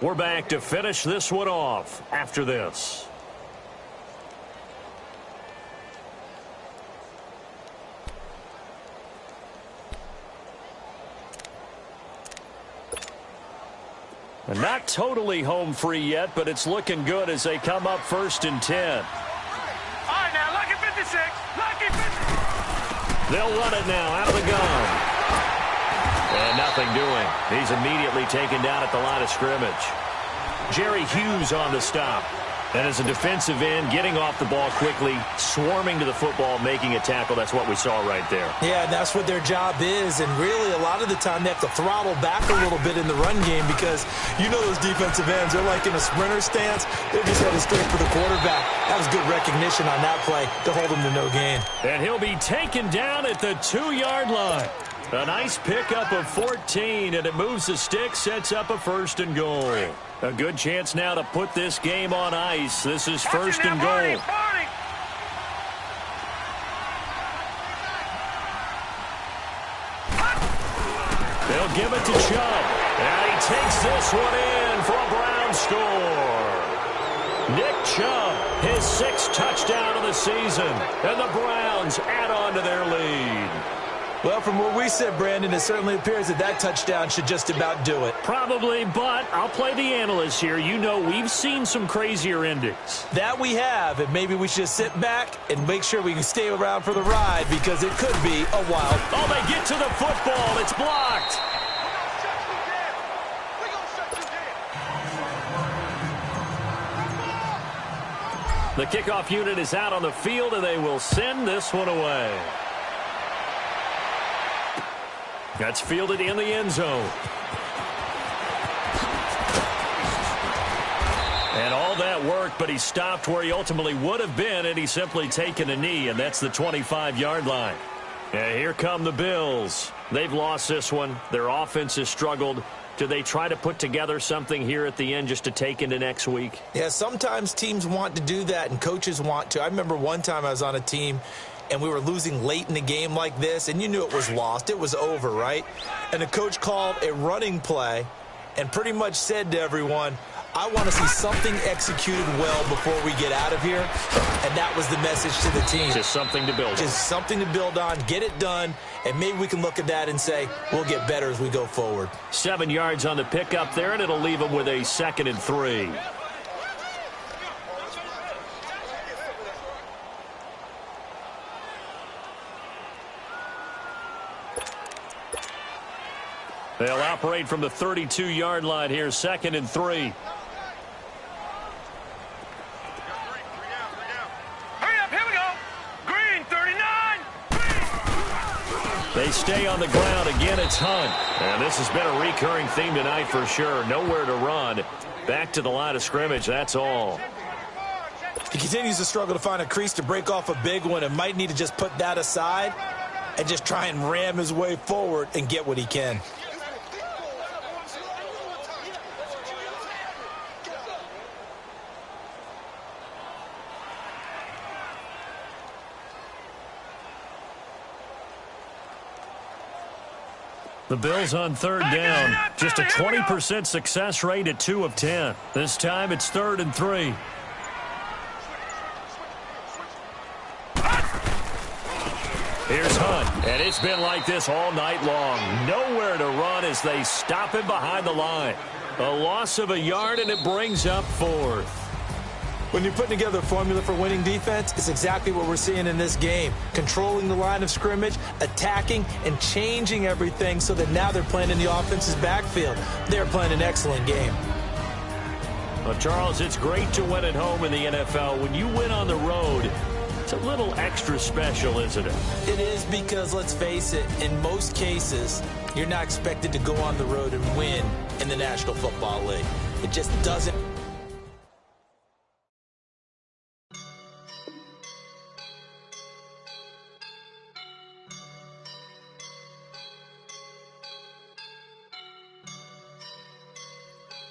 We're back to finish this one off after this. Not totally home free yet, but it's looking good as they come up 1st and 10.
All right, now, lucky 56. Lucky 50.
They'll run it now out of the gun. And nothing doing. He's immediately taken down at the line of scrimmage. Jerry Hughes on the stop. And as a defensive end, getting off the ball quickly, swarming to the football, making a tackle. That's what we saw right there.
Yeah, and that's what their job is. And really, a lot of the time, they have to throttle back a little bit in the run game because you know those defensive ends, they're like in a sprinter stance. They're just headed straight for the quarterback. That was good recognition on that play to hold him to no gain.
And he'll be taken down at the 2-yard line. A nice pickup of 14, and it moves the stick, sets up a 1st and goal. A good chance now to put this game on ice. This is 1st and goal. They'll give it to Chubb. And he takes this one in for a Brown score. Nick Chubb, his 6th touchdown of the season. And the Browns add on to their lead.
Well, from where we sit, Brandon, it certainly appears that that touchdown should just about do it.
Probably, but I'll play the analyst here. You know we've seen some crazier endings.
That we have, and maybe we should sit back and make sure we can stay around for the ride because it could be a wild.
Oh, they get to the football. It's blocked. The kickoff unit is out on the field, and they will send this one away. That's fielded in the end zone. And all that work, but he stopped where he ultimately would have been, and he's simply taken a knee, and that's the 25-yard line. And here come the Bills. They've lost this one. Their offense has struggled. Do they try to put together something here at the end just to take into next week?
Yeah, sometimes teams want to do that and coaches want to. I remember one time I was on a team and we were losing late in the game like this, and you knew it was lost. It was over, right? And the coach called a running play and pretty much said to everyone, I want to see something executed well before we get out of here. And that was the message to the team.
Just something to build on.
Just something to build on, get it done, and maybe we can look at that and say, we'll get better as we go forward.
7 yards on the pickup there, and it'll leave them with a 2nd and 3. They'll operate from the 32-yard line here, 2nd and 3. They stay on the ground. Again, it's Hunt. And this has been a recurring theme tonight for sure. Nowhere to run. Back to the line of scrimmage, that's all.
He continues to struggle to find a crease to break off a big one and might need to just put that aside and just try and ram his way forward and get what he can.
The Bills on 3rd down. Just a 20% success rate at 2 of 10. This time it's 3rd and 3. Here's Hunt, and it's been like this all night long. Nowhere to run as they stop him behind the line. A loss of a yard, and it brings up 4th.
When you're putting together a formula for winning defense, it's exactly what we're seeing in this game. Controlling the line of scrimmage, attacking, and changing everything so that now they're playing in the offense's backfield. They're playing an excellent game.
Well, Charles, it's great to win at home in the NFL. When you win on the road, it's a little extra special, isn't it?
It is because, let's face it, in most cases, you're not expected to go on the road and win in the National Football League. It just doesn't.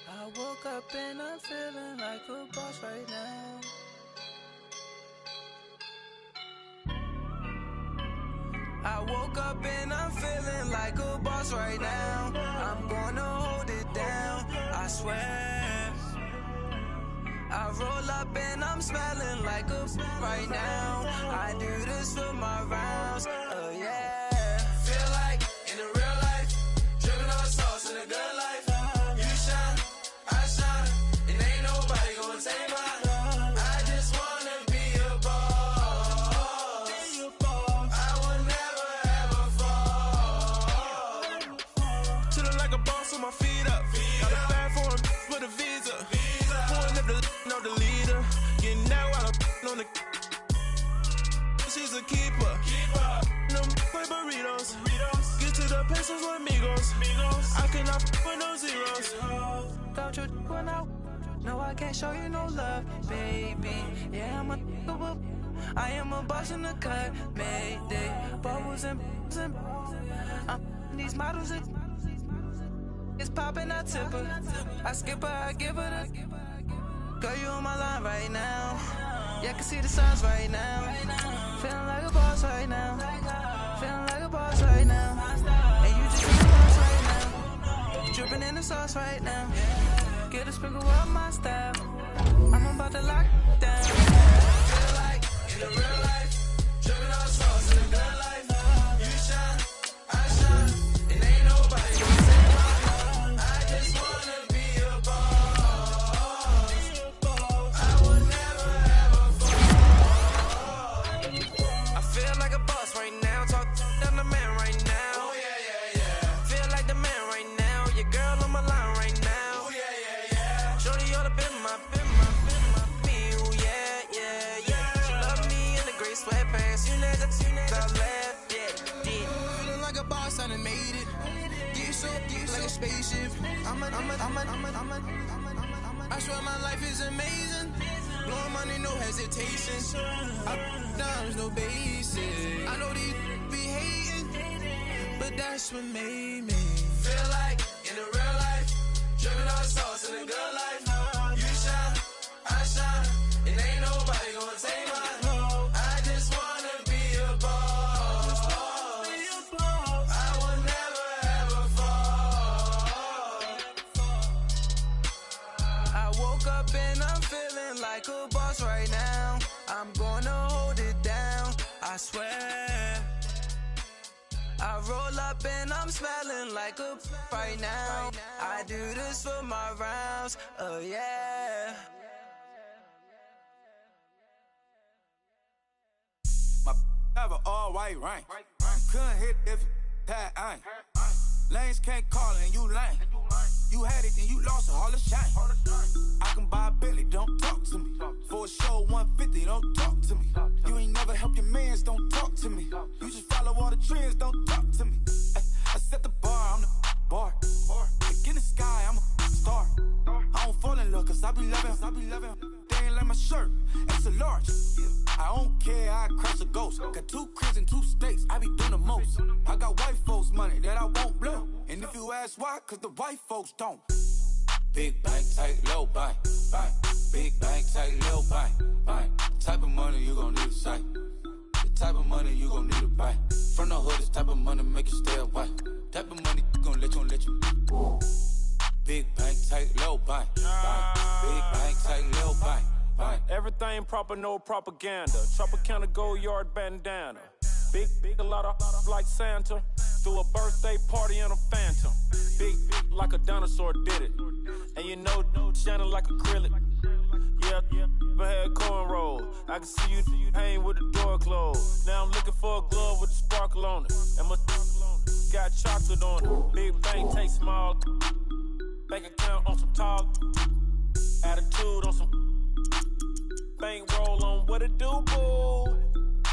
I woke up and I'm feeling like a boss right now. I woke up and I'm feeling like a boss right now. I'm gonna hold it down, I swear. I roll up and I'm smelling like a right now. I do this for my rounds, oh yeah. Feel like in the real life, dripping on sauce in a good life. You shine, I shine, and ain't nobody gonna take mine. I just wanna be a boss. I would never ever fall. Chillin' like a boss with my feet up. Got a bag for him with a visa. Pulling up the leader. Getting out while I'm on the. She's a keeper. No play burritos. Get to the pesos with amigos. I cannot with no zeros. Don't you run out? No, I can't show you no love, baby. Yeah, I am a boss in the cut. Mayday. Bubbles and these models. It's popping, I tip her. I skip her, I give her the. Girl, you on my line right now. Yeah, I can see the signs right now. Feeling like a boss right now. Feeling like a boss right now. And you just in the boss right now. Dripping in the sauce right now. Get a sprinkle up my style. I'm about to lock down. Feel like in the real life, dripping on sauce in the good life. You shine, I shine, and ain't nobody gonna say mine. I just wanna be a boss. I would never ever fall. I feel like a boss right now. Talk to the man right now. Oh yeah. Feel like the man right now. Your girl on my line right now. Oh yeah. Shorty ought to be my ooh yeah. She love me in the gray sweatpants. You never left, yeah. Feeling like a boss, I done made it. Get so like a spaceship. I swear my life is amazing. Blowing money, no hesitation. I dimes, no basic. I know these be hating. that's what made me feel like in the real life, dripping all the sauce in the good life. You shine, I shine, and ain't nobody gonna take mine. I just wanna be a boss. I will never ever fall. I woke up and I'm feeling like a boss right now. I'm gonna hold it down, I swear. I roll up and I'm smelling like a right now. I do this for my rounds, oh yeah.
My have an all white rank. Couldn't hit if had ain't. Lanes can't call it and you lame. You had it and you lost it, all the shame. I can buy a Billy, don't talk to me. For a show 150, don't talk to me. You ain't never help your mans, don't talk to me. You just follow all the trends, don't talk to me. I set the bar, I'm the bar. Like in the sky, I'm a star. I don't fall in love cause I be loving. They ain't like my shirt, it's a large. I don't care, I crash a ghost. Got 2 cribs in 2 states, I be doing the most. I got white folks money that I won't blow. And if you ask why, cause the white folks don't. Big bank, tight, low bank, bank. Big bank, tight, low bank, bank. Type of money you gon' need a sight. The type of money you gon' need to buy. From the hood, this type of money make you stay away. Type of money gon' let you. Big bank, tight, low bank, bank. Big bank, tight, low bank, bank.
Everything proper, no propaganda. Tropicana gold yard bandana. Big, a lot of like Santa. Threw a birthday party in a phantom. Big, like a dinosaur did it. And you know, shining like acrylic. Yeah, I had cornrow. I can see you hang with the door closed. Now I'm looking for a glove with a sparkle on it. And my got chocolate on it. Big bank, take small. Bank account on some talk. Attitude on some. Bank roll on what it do, boo.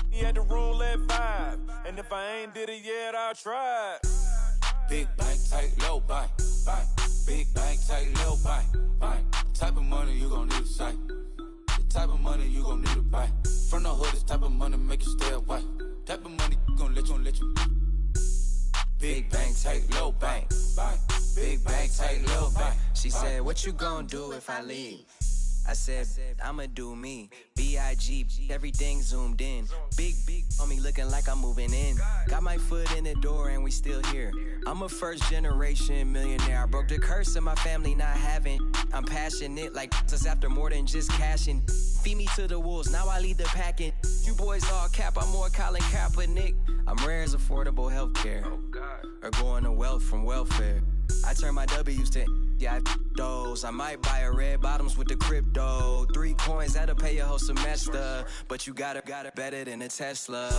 He had the roulette vibe. And if I ain't did it yet, I'll try.
Big bank, tight, low bank, bank. Big bank, tight, low bank, bank. Type of money you gon' need a sight. The type of money you gon' need to buy. From the hood, this type of money make you stay away. Type of money gon' let you. Big bank, tight, low bank, bank. Big bank, tight, low bank.
She said, what you gon' do if I leave? I said, I'ma do me. B.I.G. Everything zoomed in. Big on me looking like I'm moving in. Got my foot in the door and we still here. I'm a first generation millionaire. I broke the curse of my family not having. I'm passionate like us after more than just cashing. Feed me to the wolves, now I lead the packing. You boys all cap, I'm more Colin Kaepernick. I'm rare as affordable healthcare. Or going to wealth from welfare. I turn my W's to those. I might buy a red bottoms with the crypto. 3 coins, that'll pay your whole semester. But you got it better than a Tesla.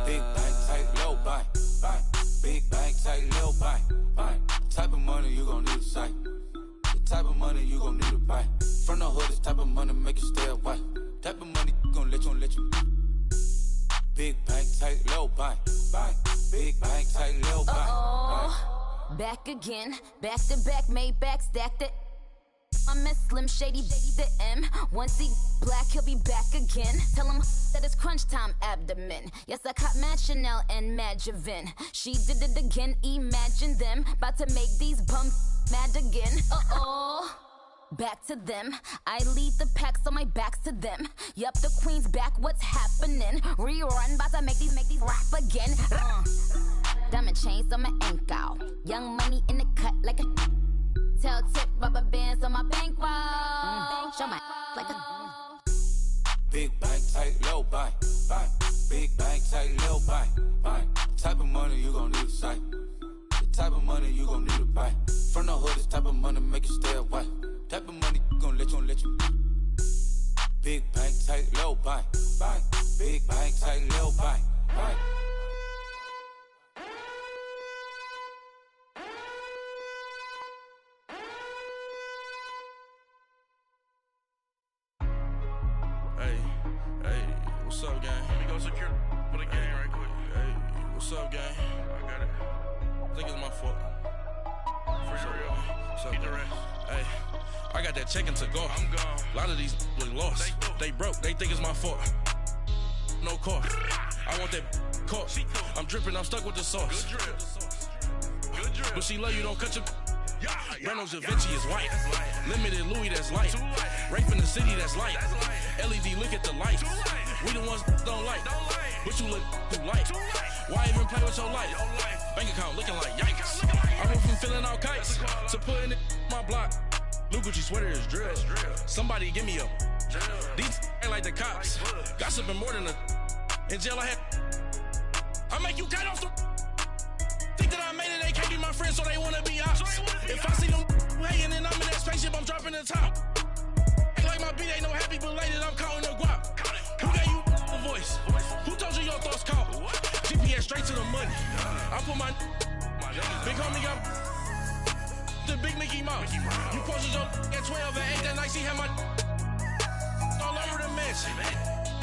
Big bank, tight, low bank, bank. Big bank, tight, low bank, bank. Type of money you gon' need a sight. The type of money you gon' need to buy. From the hood, this type of money make you stay away. Type of money gon' let you. Big bank, tight, low bank, bank. Big bank, tight, low bank, bank.
Back again, back to back, made back, stacked it. I'm a Slim Shady, the M. Once he black, he'll be back again. Tell him that it's crunch time abdomen. Yes, I caught Mad Chanel and Mad Javin. She did it again, imagine them. About to make these bums mad again. Back to them. I lead the pack, so my back's to them. Yup, the queen's back, what's happening? Rerun, bout to make these rap again. Diamond chains on my ankle. Young money in the cut like a tail tip, rubber bands on my bankroll. Show my like a
Big bank, tight, low bank, bank. Big bank, tight, low bank, bank. Type of money you gon' need a sight. The type of money you gon' need to buy. From the hood, this type of money make you stay away. Type of money gon' let you. Big bank, tight, low bank, bank. Big bank, tight, low bank, bank.
Hey, what's up, gang? Let me go secure for the gang right quick. Hey, what's up, gang? I got it. I think it's my fault. For real. What's up, keep the rest. Hey, I got that chicken to go. I'm gone. A lot of these look lost. They broke. They think it's my fault. No car. I want that caught. I'm dripping, I'm stuck with the sauce. Good drip. Good drip. But she love you, don't cut your. Reynolds Da Vinci is white. Limited Louis, that's light. Rape in the city, that's light. LED, look at the light. We the ones don't like. But you look too light. Why even play with your life? Bank account looking like yikes. I went from feeling all kites to putting it in my block. Blue Gucci sweater is drill. Somebody give me a. These ain't like the cops. Gossiping more than a. In jail I had. I make you cut off the. Think that I made it, they can't be my friends, so they wanna be ops. If I see them hating and I'm in that spaceship, I'm dropping the top. Ain't like my beat ain't no happy belated, I'm counting the guap. Who gave you the voice? Who told you your thoughts count? GPS straight to the money. I put my big homie got the big Mickey Mouse. You posted your at 12 and 8 that night, she had my all over the mansion.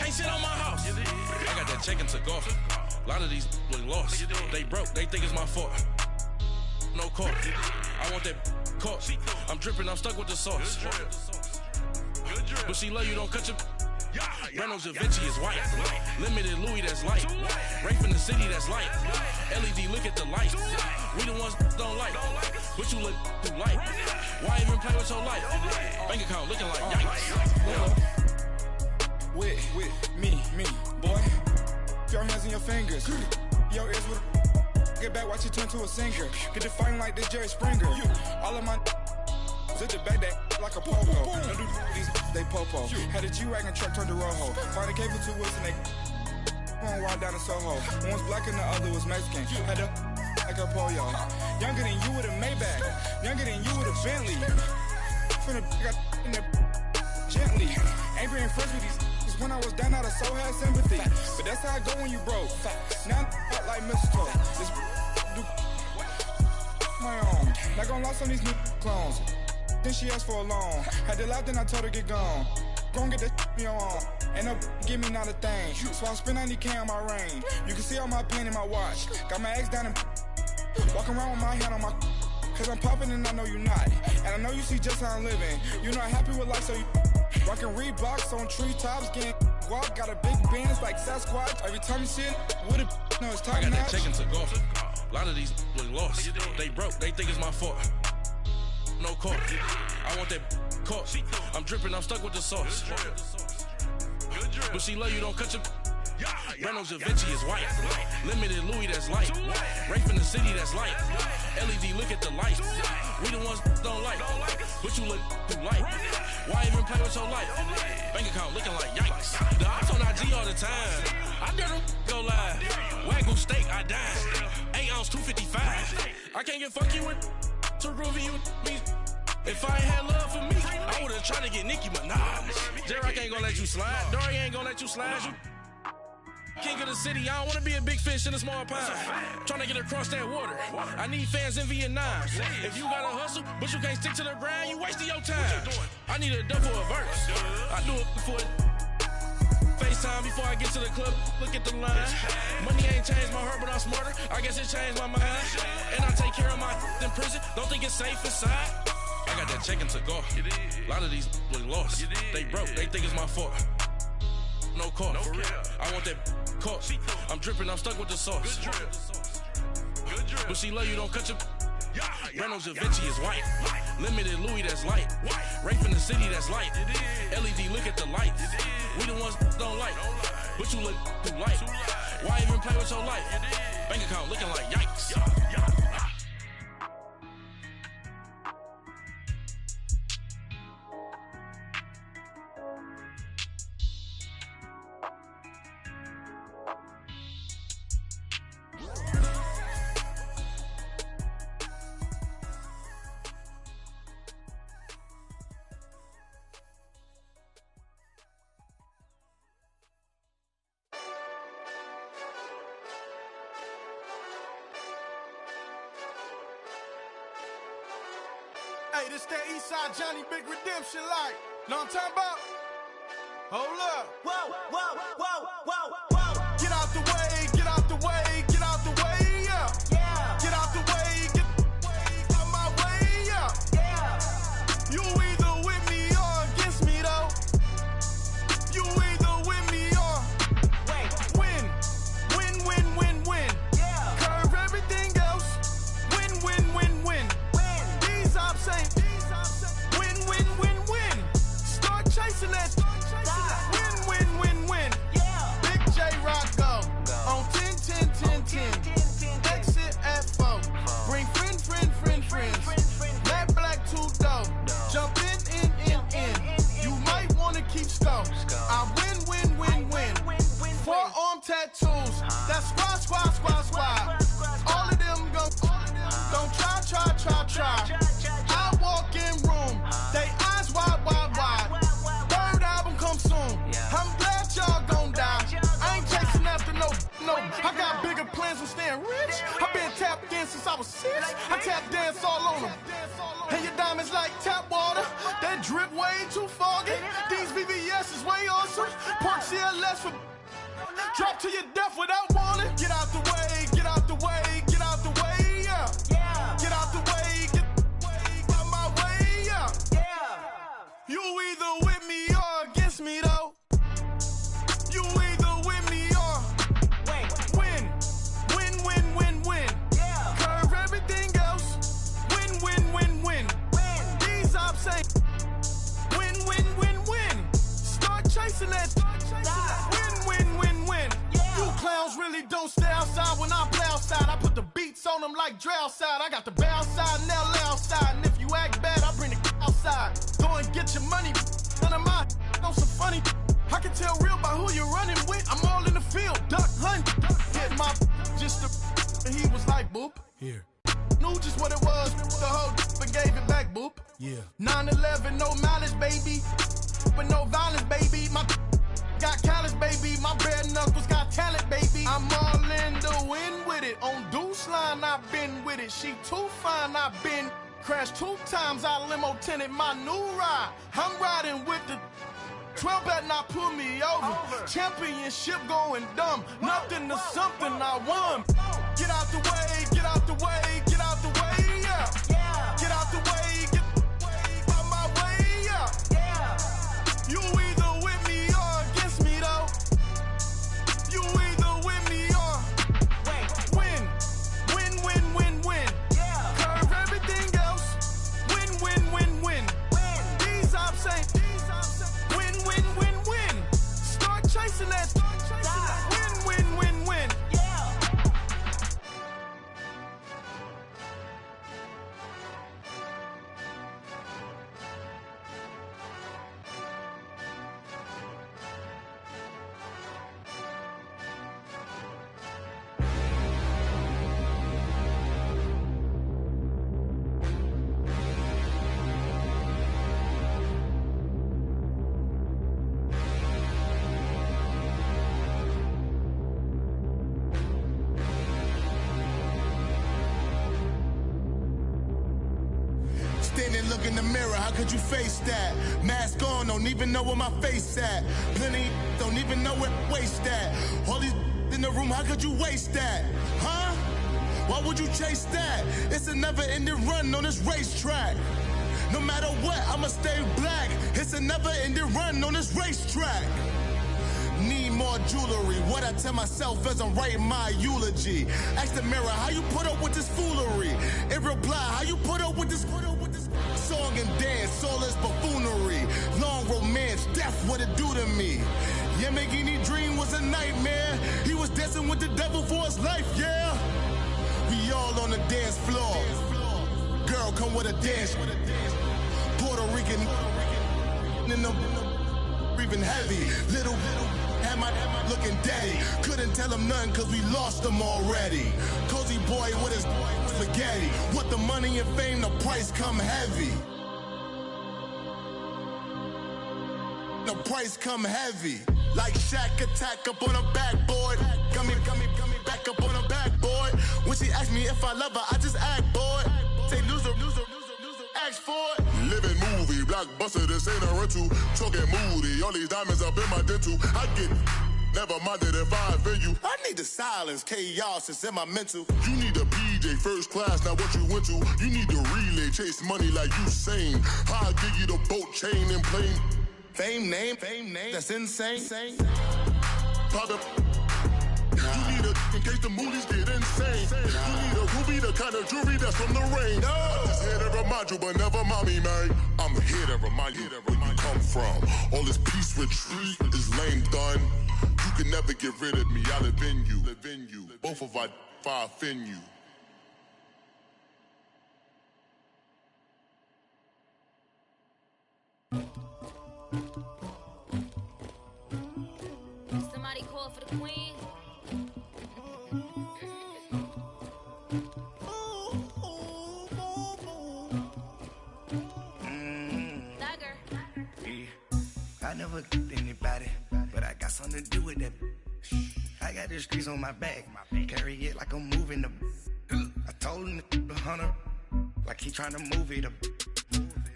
Can't sit on my house. I got that chicken to go. A lot of these look lost. They broke, they think it's my fault. No caught. I want that caught. I'm dripping, I'm stuck with the sauce. But she love you, don't cut your. Reynolds Da Vinci is white. Limited Louis, that's light. Rape in the city, that's light. LED, look at the light. We the ones don't like. But you look too light. Why even play with your life? Bank account looking like yikes.
With me, boy. Your hands in your fingers. Your ears with get back, watch it turn to a singer. Get the fighting like this Jerry Springer. All of my sit the back that like a pogo. Don't do these, they popo. Had a G-Wagon truck turned to Rojo. Find a cable 2 wheels and they going wild down in Soho. One was black and the other was Mexican. Had a like a pollo. Younger than you with a Maybach. Younger than you with a Bentley. From the got in the gently. Ain't being friends with these. When I was down, I so had sympathy. But that's how I go when you broke. Now I'm like mistletoe. This do my own. Not gonna lost on these new clones. Then she asked for a loan. Had to laugh, then I told her get gone. Gon' get that me on. Ain't no give me not a thing. So I spend 90K on my range. You can see all my pain in my watch. Got my ex down and walking around with my hand on my. Cause I'm popping and I know you not. And I know you see just how I'm living. You're not happy with life, so you. Rockin' Reeboks on treetops, getting guap, got a big Benz like Sasquatch. Every time you see it, with it, no, it's top
I got
notch.
that chicken to go. A lot of these look lost. They broke, they think it's my fault. No caught. I want that caught. I'm dripping, I'm stuck with the sauce. But she love you, don't cut your. Reynolds Da Vinci is white. Limited Louis, that's light. Rape in the city, that's light. LED, look at the light. We the ones don't like. But you look too light. Why even play with your life? Bank account looking like yikes. The ops on IG all the time. I dare them go live. Wagyu steak, I died. 8 ounce, 255. I can't get fuck you with to groovy you me. If I ain't had love for me, I would've tried to get Nicki Minaj. J-Rock ain't gonna let you slide. Dory ain't gonna let you slide. You king of the city, I don't wanna be a big fish in a small pond. Tryna get across that water. I need fans in Vietnam. If you gotta hustle, but you can't stick to the grind, you wasting your time. I need a double a verse. I do it for FaceTime before I get to the club. Look at the line. Money ain't changed my heart, but I'm smarter. I guess it changed my mind. And I take care of my in prison. Don't think it's safe inside. I got that chicken to go. A lot of these look lost. They broke, they think it's my fault. No caught. I want that caught. I'm dripping, I'm stuck with the sauce. But she love you, don't cut your. Reynolds Da Vinci is white. Limited Louis, that's light. Rape in the city, that's light. LED, look at the light. We the ones don't like. But you look too light. Why even play with your life? Bank account looking like yikes.
Hey, this that Eastside Johnny Big Redemption like. Know what I'm talking about? Hold up. Whoa, whoa, whoa, whoa, whoa. Get out the way, get out the way, get out the way, yeah. Yeah. Get out the way, get out my way, yeah. Yeah. You either with me or against me, though. You either with me or win, win, win, win. chasing that. Win, win, win, win. Big J Rock go. On 10, 10, 10, 10. Exit at 4. Bring friends. Matt Black 2 dough. Jump in. You might wanna keep score. I win. Forearm tattoos. That's squad. All of them go. Don't try. I walk in room. They eyes wide. Third album come soon. I'm glad y'all gon' die. I ain't chasing after no. I got bigger plans than staying rich. I been tap dance since I was 6. I tap dance all on them. And your diamonds like tap water. That drip way too foggy. These VVS is way awesome. Park CLS for drop to your death without warning. Get out the way. Yeah. Get out the way. Get out my way. Yeah. You either with me or against me though. You either with me or win. Curve everything else. Win. These ops ain't win. Start chasing that. Win. You clowns really don't stay outside when I play outside. I put the beats on them like Dre outside. I got the bounce side and they'll lay outside. And if you act bad, I bring the outside. Go and get your money. None of my on some funny. I can tell real by who you're running with. I'm all in the field. Duck hunt. Hit my just the. And he was like, boop. Here. Knew just what it was. The whole and gave it back, boop. Yeah. 9/11, no mileage, baby. But no violence, baby. My got callous, baby. My bare knuckles got talent, baby. I'm all in the wind with it. On Deuce line, I've been with it. She too fine, I've been crashed 2 times. I limo tinted my new ride. I'm riding with the 12 better not pull me over. Championship going dumb. Nothing to something I won. Get out the way. Yeah. Get out the way. Get out my way. Yeah. You either with me or against me though. You either with me or win. Curve everything else. Win. These ops ain't win. Start chasing that. Win.
Standing, look in the mirror, how could you face that? Mask on, don't even know where my face at. Plenty, don't even know where waist at. All these in the room, how could you waste that? Huh? Why would you chase that? It's a never-ending run on this racetrack. No matter what, I'ma stay black. It's a never-ending run on this racetrack. Need more jewelry. What I tell myself as I'm writing my eulogy. Ask the mirror, how you put up with this foolery? It reply, how you put up with this song and dance, all this buffoonery. Long romance, death, what it do to me? Yamagini dream was a nightmare. He was dancing with the devil for his life, yeah. We all on the dance floor. Girl, come with a dance. Puerto Rican in the breathing heavy. Little had my looking daddy. Couldn't tell him nothing cause we lost him already. Cozy boy with his spaghetti. With the money and fame, the price come heavy. The price come heavy. Like Shaq attack up on a backboard. Got me back up on a backboard. When she asked me if I love her, I just act bored. Say loser, ask for it.
Living movie, blockbuster, this ain't a rental. Talking moody, all these diamonds up in my dental. I get never minded if I offend you.
I need the silence, chaos is in my mental.
You need a PJ first class, not what you went to. You need to relay, chase money like you sane. I'll give you the boat chain and plane.
Fame name, that's insane.
Private. You need a in case the movies get insane. You need a ruby, the kind of jewelry that's from the rain. I just here to remind you, but never mommy, man. I'm I'm here to remind you where you come from. All this peace retreat is lame done. You can never get rid of me, I live in you. Both of our fire offend you.
Somebody call for the queen.
I never killed anybody, but I got something to do with that. I got the streets on my back, carry it like I'm moving the. I told him the hunter, like he trying to move it up.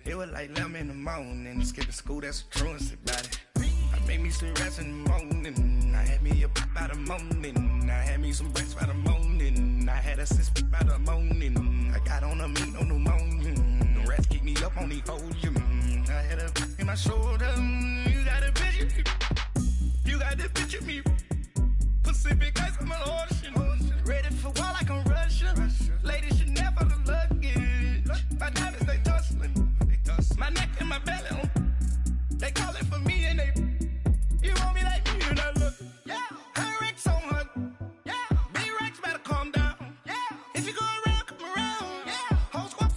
It was like 11 in the morning, skipping school, that's a truancy about it. I made me some rest in the morning, I had me a pop out of morning, I had me some breakfast by the morning, I had a sis by the morning, I got on a meat on the morning, the rats keep me up on the podium, I had a in my shoulder, you got a picture, you got the picture me, Pacific ice on my ocean, ready for war like I'm Russian, ladies should never look luggage, my diamonds they tussling, my neck and my belly on. They calling for me and they. You want me like me and I look. Yeah. Her Rex on her. Yeah. B-Rex better calm down. Yeah. If you go around, come around. Yeah. Whole squad.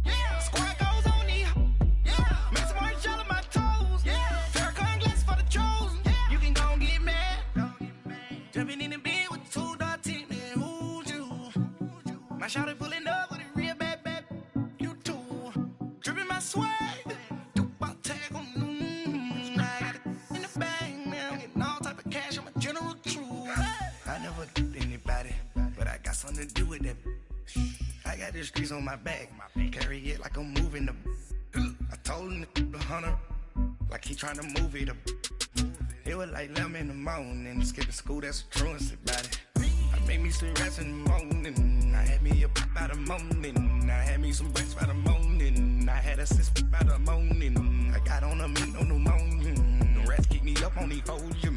Yeah. Squad goes on me. Yeah. Make some orange gel on my toes. Yeah. Farrakhan glass for the chosen. Yeah. You can go and get mad. Jumping in the bed with 2 dark teeth, man. Who's you? My shawty pulling up with a real bad. You too. Dripping my swag. I never killed anybody, but I got something to do with that. I got the streets on my back, carry it like I'm moving the. I told him the hunter, like he trying to move it up. It was like 11 in the morning, skipping school, that's a truancy about it. I made me some rest in the morning, I had me a pop out of morning, I had me some breakfast by the morning, I had a sis by the morning, I got on a meat on the morning, the rats keep me up on the podium,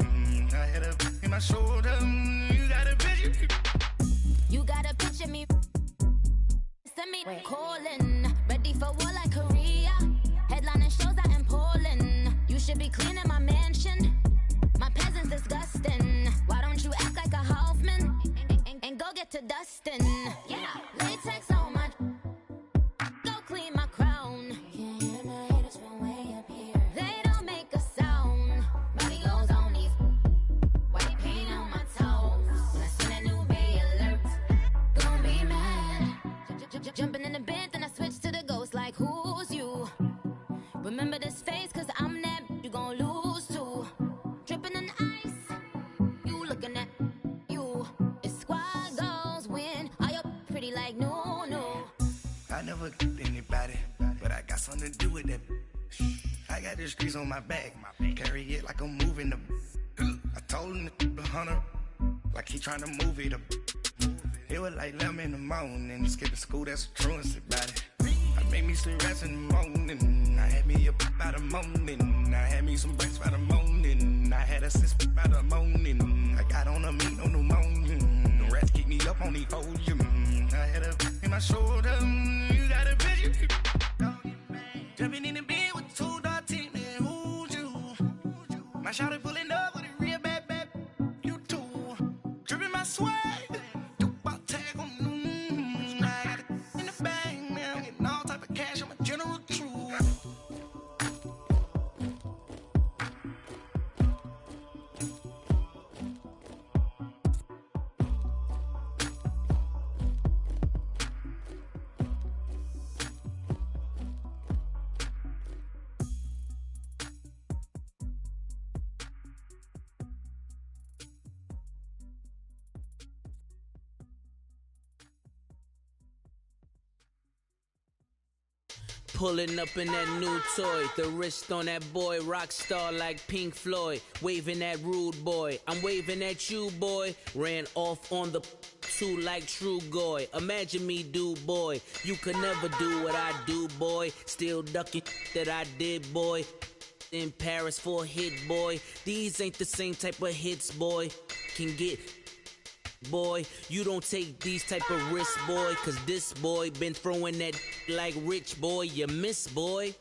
I had a in my shoulder, you got a picture.
You got a picture me. Send me calling, ready for war like Korea. Headlining shows out in Poland. You should be cleaning my mansion. My peasants disgusting. Why don't you act like a Hoffman and go get to dustin'? Yeah, latex on my. Go clean my crown. Can hear my haters from way up here. They don't make a sound. Body goes on these. White paint on my toes. When I seen a new bay alert, gon' be mad. Jumping in the bed, then I switch to the ghost like who's you? Remember this face, cause I'm that you gon' lose too. Dripping in ice, you looking at you. It's squad goals win. Are you pretty like no?
I never killed anybody, but I got something to do with that. I got the streets on my back, carry it like I'm moving the. I told him the hunter, like he trying to move it up. It was like 11 in the morning, skipping school, that's a truancy about it. I made me some rest in the morning, I had me a pop out of morning, I had me some breakfast by the morning, I had a sis by the morning, I got on a meat on the morning, the rats keep me up on the podium, I had a in my shoulder, you got a picture. Jumping in the bed with 2 dark teeth, man, who's you? My shawty pulling up with a real bad. You too. Dripping my swag.
Pulling up in that new toy, the wrist on that boy, rock star like Pink Floyd, waving at rude boy, I'm waving at you boy, ran off on the two like True Goy, imagine me do boy, you could never do what I do boy, still ducking that I did boy, in Paris for a hit boy, these ain't the same type of hits boy, can get boy. You don't take these type of risks, boy, cause this boy been throwing that like rich, boy. You miss, boy.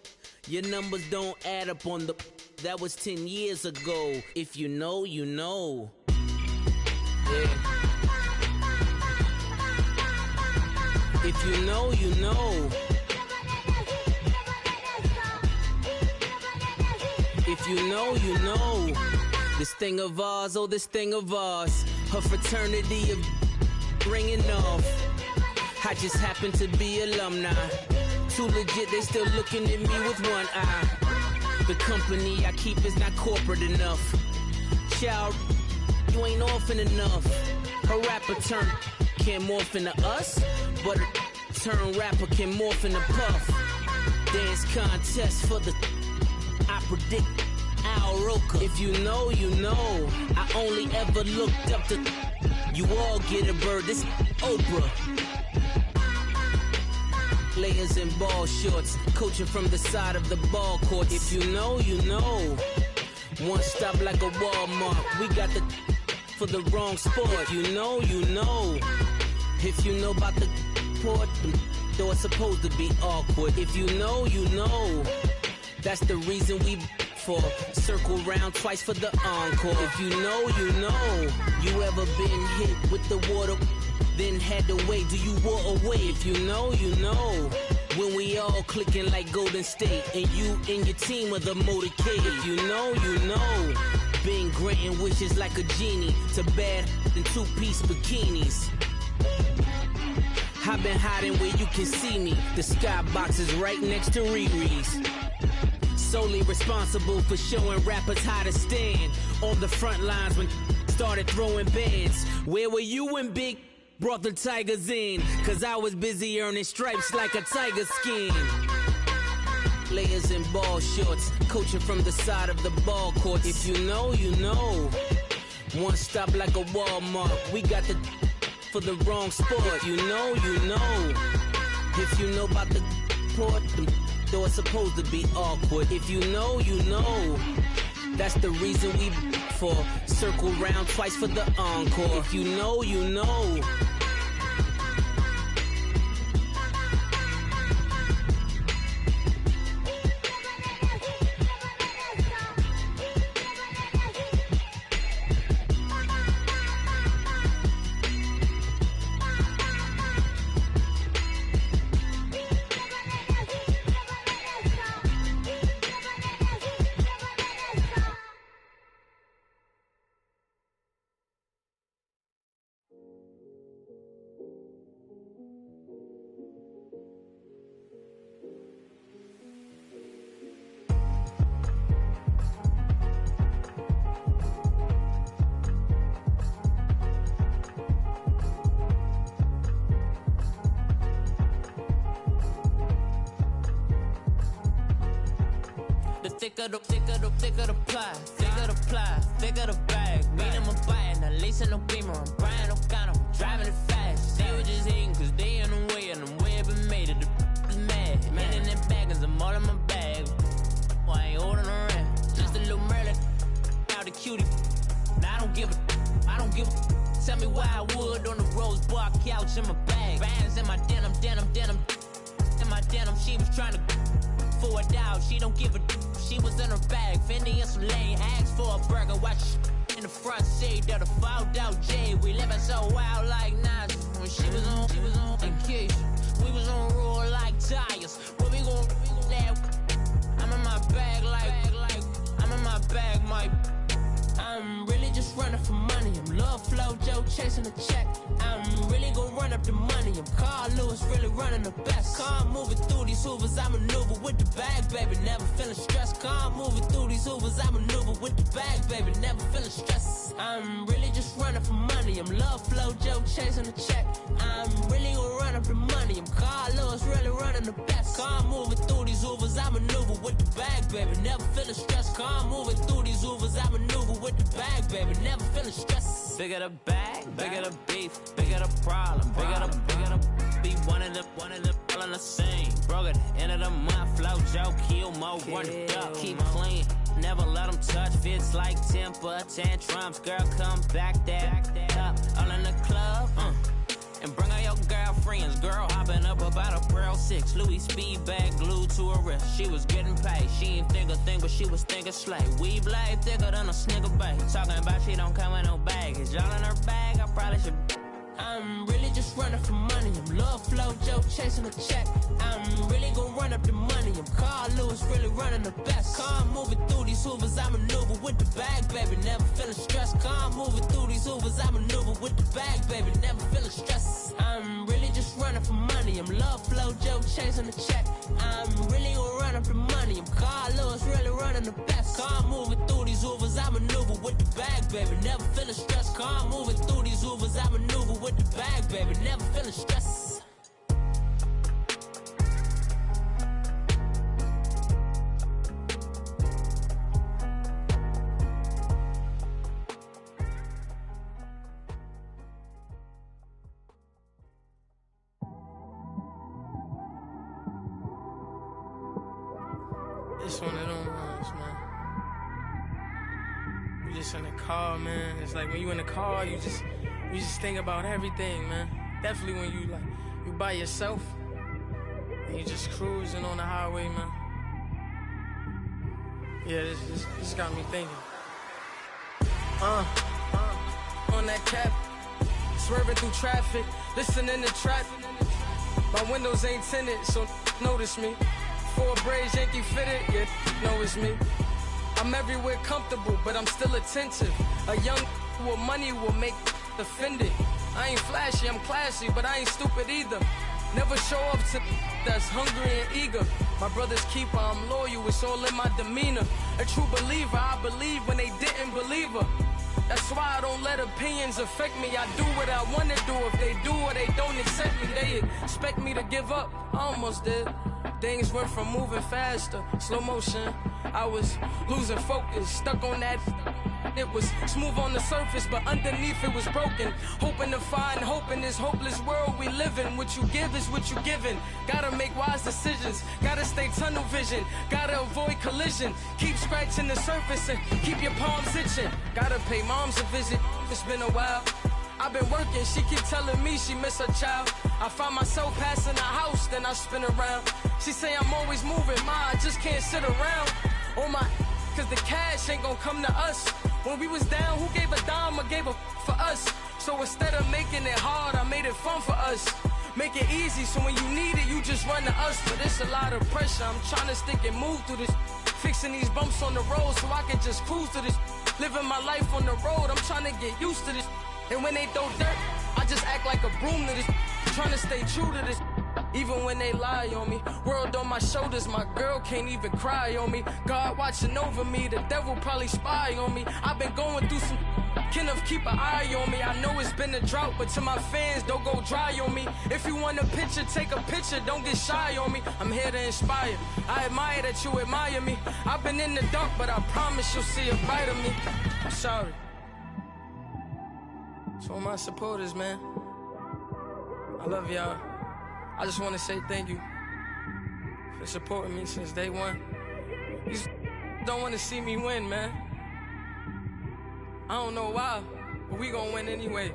Your numbers don't add up on the... That was 10 years ago. If you know, you know. Yeah. If you know, you know. If you know, you know. This thing of ours, oh, this thing of ours. Her fraternity of ringing off. I just happen to be alumni. Too legit, they still looking at me with one eye. The company I keep is not corporate enough. Child, you ain't orphan enough. Her rapper turn can't morph into us, but a turn rapper can morph into Puff. Dance contest for the... I predict Al Roker. If you know, you know. I only ever looked up to... You all get a bird, this Oprah. Layers in ball shorts, coaching from the side of the ball court. If you know, you know. One stop like a Walmart. We got the for the wrong sport. If you know, you know. If you know about the port, though it's supposed to be awkward. If you know, you know. That's the reason we for circle round twice for the encore. If you know, you know. You ever been hit with the water? Then had to wait, do you walk away? If you know, you know. When we all clicking like Golden State, and you and your team are the motorcade. If you know, you know. Been granting wishes like a genie to bad in two-piece bikinis. I've been hiding where you can see me. The skybox is right next to Riri's. Solely responsible for showing rappers how to stand on the front lines when started throwing bands. Where were you when Big brought the Tigers in? Cause I was busy earning stripes like a tiger skin. Layers in ball shorts, coaching from the side of the ball court. If you know, you know. One stop like a Walmart. We got the for the wrong sport. If you know, you know. If you know about the port, though it's supposed to be awkward. If you know, you know. That's the reason we for circle round twice for the encore. If you know, you know. Thicker the pie, thicker the bag. Mean I'm a bite, not lacing no beamer. I'm Brian O'Connor, I'm driving it fast. They were just hating cause they in the way, and the way I've been made it, the is mad. Man in that bag, cause I'm all in my bag. Well, I ain't holding around, just a little Merlin. Now the cutie, now I don't give a. Tell me why I would on the rose bar couch in my bag. Bands in my denim. In my denim, she was trying to for a doubt, she don't give a. She was in her bag, Fendi and some lane, asked for a burger, watch in the front seat of the fouled out J. We living so wild like Nas. When she was on vacation, we was on roll like tires. Where we gon' laugh? I'm in my bag like I'm in my bag, Mike. I'm really just running for money. I'm Love Flow Joe chasing the check. I'm really gon' run up the money. I'm Carl Lewis, really running the best. Car moving through these Hoovers, I maneuver with the bag, baby. Never feeling stressed. Car moving through these Hoovers, I maneuver with the bag, baby. Never feeling stressed. I'm really just running for money. I'm Love Flow Joe chasing the check. I'm really gon' run up the money. I'm Carl Lewis, really running the best. Car moving through these Hoovers, I maneuver with the bag, baby. Never feeling stressed. Car moving through these Hoovers, I maneuver with the bag, baby. Never feeling stressed. Bigger the bag, bigger the beef, bigger the problem, bigger the be one in the all in the same. Broke at the end of the month, flow Joe, kill mo, run it up, keep clean. never let them touch. Fits like temper tantrums. Girl, come back that up. All in the club, and bring her your girlfriends. Girl hopping up about a Pearl 6. Louis speed bag glued to her wrist. She was getting paid. She ain't think a thing, but she was thinking slay. We blade thicker than a snicker bag. Talking about she don't come with no baggage. Y'all in her bag, I probably should. I'm really just running for money. I'm love flow, Joe chasing a check. I'm really gonna run up the money. I'm Carl Lewis, really running the best. Car moving through these hoovers, I maneuver with the bag, baby. Never feeling stressed. Car moving through these hoovers, I maneuver with the bag, baby. Never feeling stressed. I'm really just running for money. I'm love flow, Joe chasing the check. I'm really gonna run up the money. I'm Carl Lewis, really running the best. Car moving through these hoovers, I maneuver with the bag, baby. Never feeling stressed. Car moving through these hoovers, I maneuver with the bag, baby. Never feeling stressed.
It's one of them ones, man. You just in the car, man. It's like when you in the car, you just think about everything, man. Definitely when you by yourself and you just cruising on the highway, man. Yeah, this got me thinking. On that cap, swerving through traffic, listening to trap. My windows ain't tinted, so notice me. 4 braids, Yankee fitted, yeah, know it's me. I'm everywhere comfortable, but I'm still attentive. A young with money will make offended. I ain't flashy, I'm classy, but I ain't stupid either. Never show up to that's hungry and eager. My brother's keeper, I'm loyal, it's all in my demeanor. A true believer, I believe when they didn't believe her. That's why I don't let opinions affect me. I do what I wanna do. If they do or they don't accept me, they expect me to give up. I almost did. Things went from moving faster, slow motion. I was losing focus, stuck on that. It was smooth on the surface, but underneath it was broken. Hoping to find hope in this hopeless world we live in. What you give is what you given. Gotta make wise decisions. Gotta stay tunnel vision. Gotta avoid collision. Keep scratching the surface and keep your palms itching. Gotta pay moms a visit. It's been a while. I've been working, she keep telling me she miss her child. I find myself passing the house, then I spin around. She say I'm always moving, I just can't sit around. Oh my, cause the cash ain't gonna come to us. When we was down, who gave a dime or gave a for us? So instead of making it hard, I made it fun for us. Make it easy, so when you need it, you just run to us. But it's a lot of pressure, I'm trying to stick and move through this. Fixing these bumps on the road so I can just cruise to this. Living my life on the road, I'm trying to get used to this. And when they throw dirt, I just act like a broom to this. Trying to stay true to this. Even when they lie on me. World on my shoulders, my girl can't even cry on me. God watching over me, the devil probably spy on me. I've been going through some Kenneth, keep an eye on me. I know it's been a drought, but to my fans, don't go dry on me. If you want a picture, take a picture, don't get shy on me. I'm here to inspire. I admire that you admire me. I've been in the dark, but I promise you'll see a bright of me. I'm sorry. To all my supporters, man, I love y'all. I just want to say thank you for supporting me since day one. You don't want to see me win, man. I don't know why, but we gonna win anyway.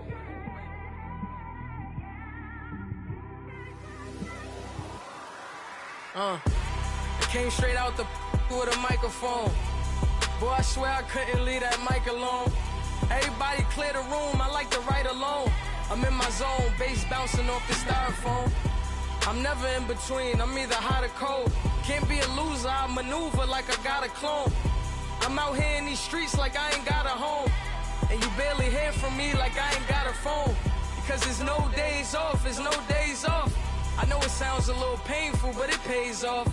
It came straight out the with a microphone. Boy, I swear I couldn't leave that mic alone. Everybody clear the room, I like to write alone. I'm in my zone, bass bouncing off the styrofoam. I'm never in between, I'm either hot or cold. Can't be a loser, I maneuver like I got a clone. I'm out here in these streets like I ain't got a home. And you barely hear from me like I ain't got a phone. Because there's no days off, there's no days off. I know it sounds a little painful, but it pays off.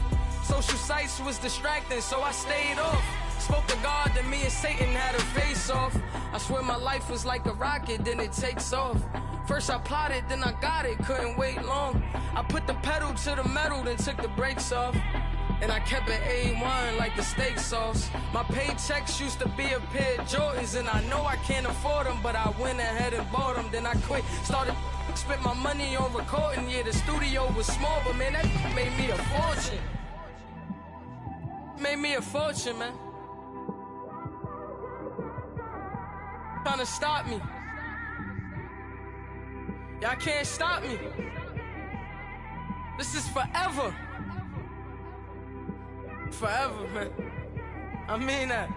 Social sites was distracting, so I stayed off. Spoke to God, then me and Satan had a face off. I swear my life was like a rocket, then it takes off. First I plotted, then I got it, couldn't wait long. I put the pedal to the metal, then took the brakes off. And I kept it A1 like the steak sauce. My paychecks used to be a pair of Jordans, and I know I can't afford them, but I went ahead and bought them. Then I quit, started, spent my money on recording. Yeah, the studio was small, but man, that made me a fortune. Made me a fortune, man. trying to stop me. Y'all can't stop me. This is forever. Forever, man. I mean that.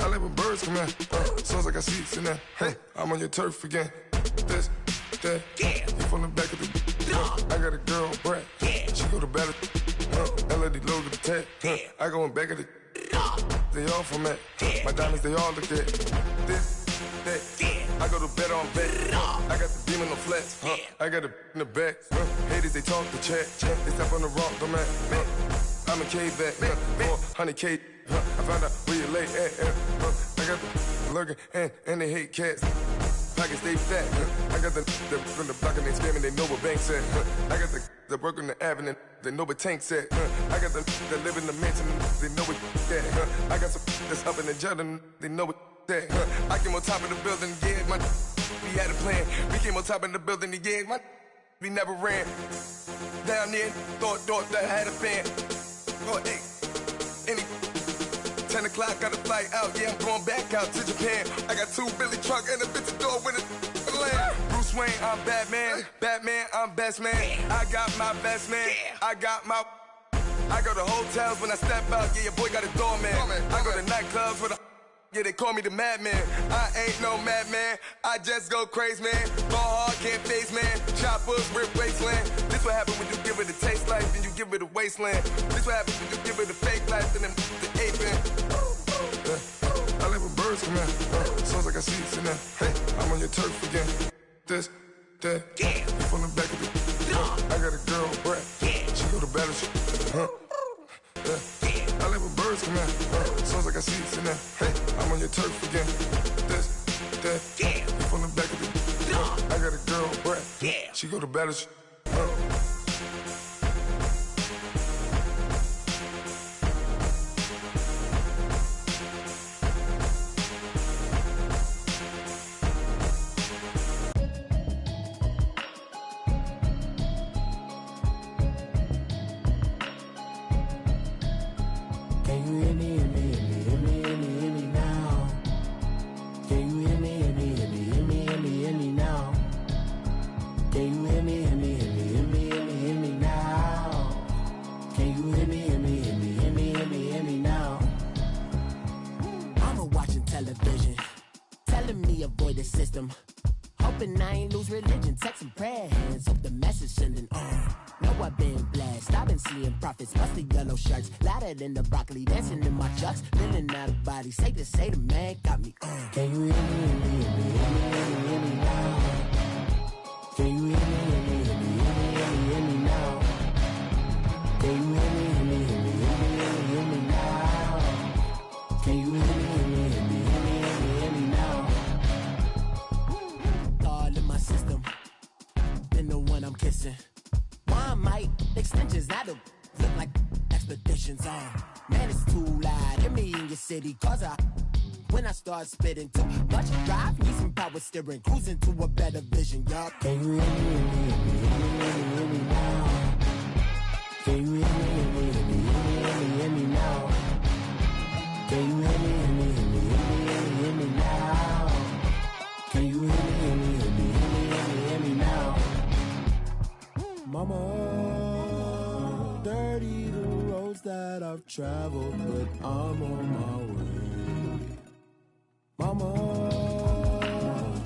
I like when birds come in. Sounds like I got seats in there. Hey, I'm on your turf again. This, that, yeah. You from the back of the. I got a girl, Brad. Yeah. She go to battle. LOD logo the tag. I go in back of the. They all from that. My diamonds, they all look at. This, that. I go to bed on bed. I got the demon on flats. I got it in the back. Haters, they talk the chat. They step on the rock, don't matter. I'm a K-back. 400K. I found out where you lay at. I got the lurking and they hate cats. Pockets stay fat. I got the from the block and they scamming, they know what banks at. I got the work on the avenue, they know what tanks at. I got the that live in the mansion, they know what that. I got some that's up in the jungle, they know what that. I came on top of the building, yeah, my we had a plan. We came on top of the building, yeah, my we never ran. Down there, thought that I had a fan. Oh, hey, any 10 o'clock, got a flight out, yeah, I'm going back out to Japan. I got 2 Billy truck and a bitch door with a land. Bruce Wayne, I'm Batman. Batman, I'm best man. I got my best man. I got my. I go to hotels when I step out, yeah, your boy got a doorman. I go to nightclubs with a. Yeah, they call me the madman. I ain't no madman. I just go crazy, man. Ball hard, can't face, man. Choppers, rip wasteland. This what happen when you give it a taste life and you give it a wasteland. This what happens when you give it a fake life and then the ape in. I live with birds come in. Sounds like I seats in there. Hey, I'm on your turf again. This, that. Yeah. You from the back of the. I got a girl, Brad. She go to battle. I live with birds come in. Sounds like I seats in there. Hey, I'm on your turf again. This, that. Yeah. You from the back of the. I got a girl, Brad. She go to battle.
In the broccoli, dancing in my chucks, feeling out of body. Say the man got me. Can you hear me, hear me, hear me, hear me now? Can you hear me, hear me, hear me, hear me now? Can you hear me, hear me, hear me, hear me now? Can you hear me, hear me, hear me, hear me now? All in my system, been the one I'm kissing. Why might extensions out of look like expeditions on. Man, it's too loud. Hear me in your city, cause when I start spitting too much drive, need some power steering, cruising to a better vision, y'all. Can you hear me, hear me, hear me, hear me now? Can you hear me, hear me, hear me, hear me now? Can you hear me, hear me, hear me, hear me now? Can you hear me, hear me, hear me, hear me now? Mama, dirty that I've traveled, but I'm on my way. Mama,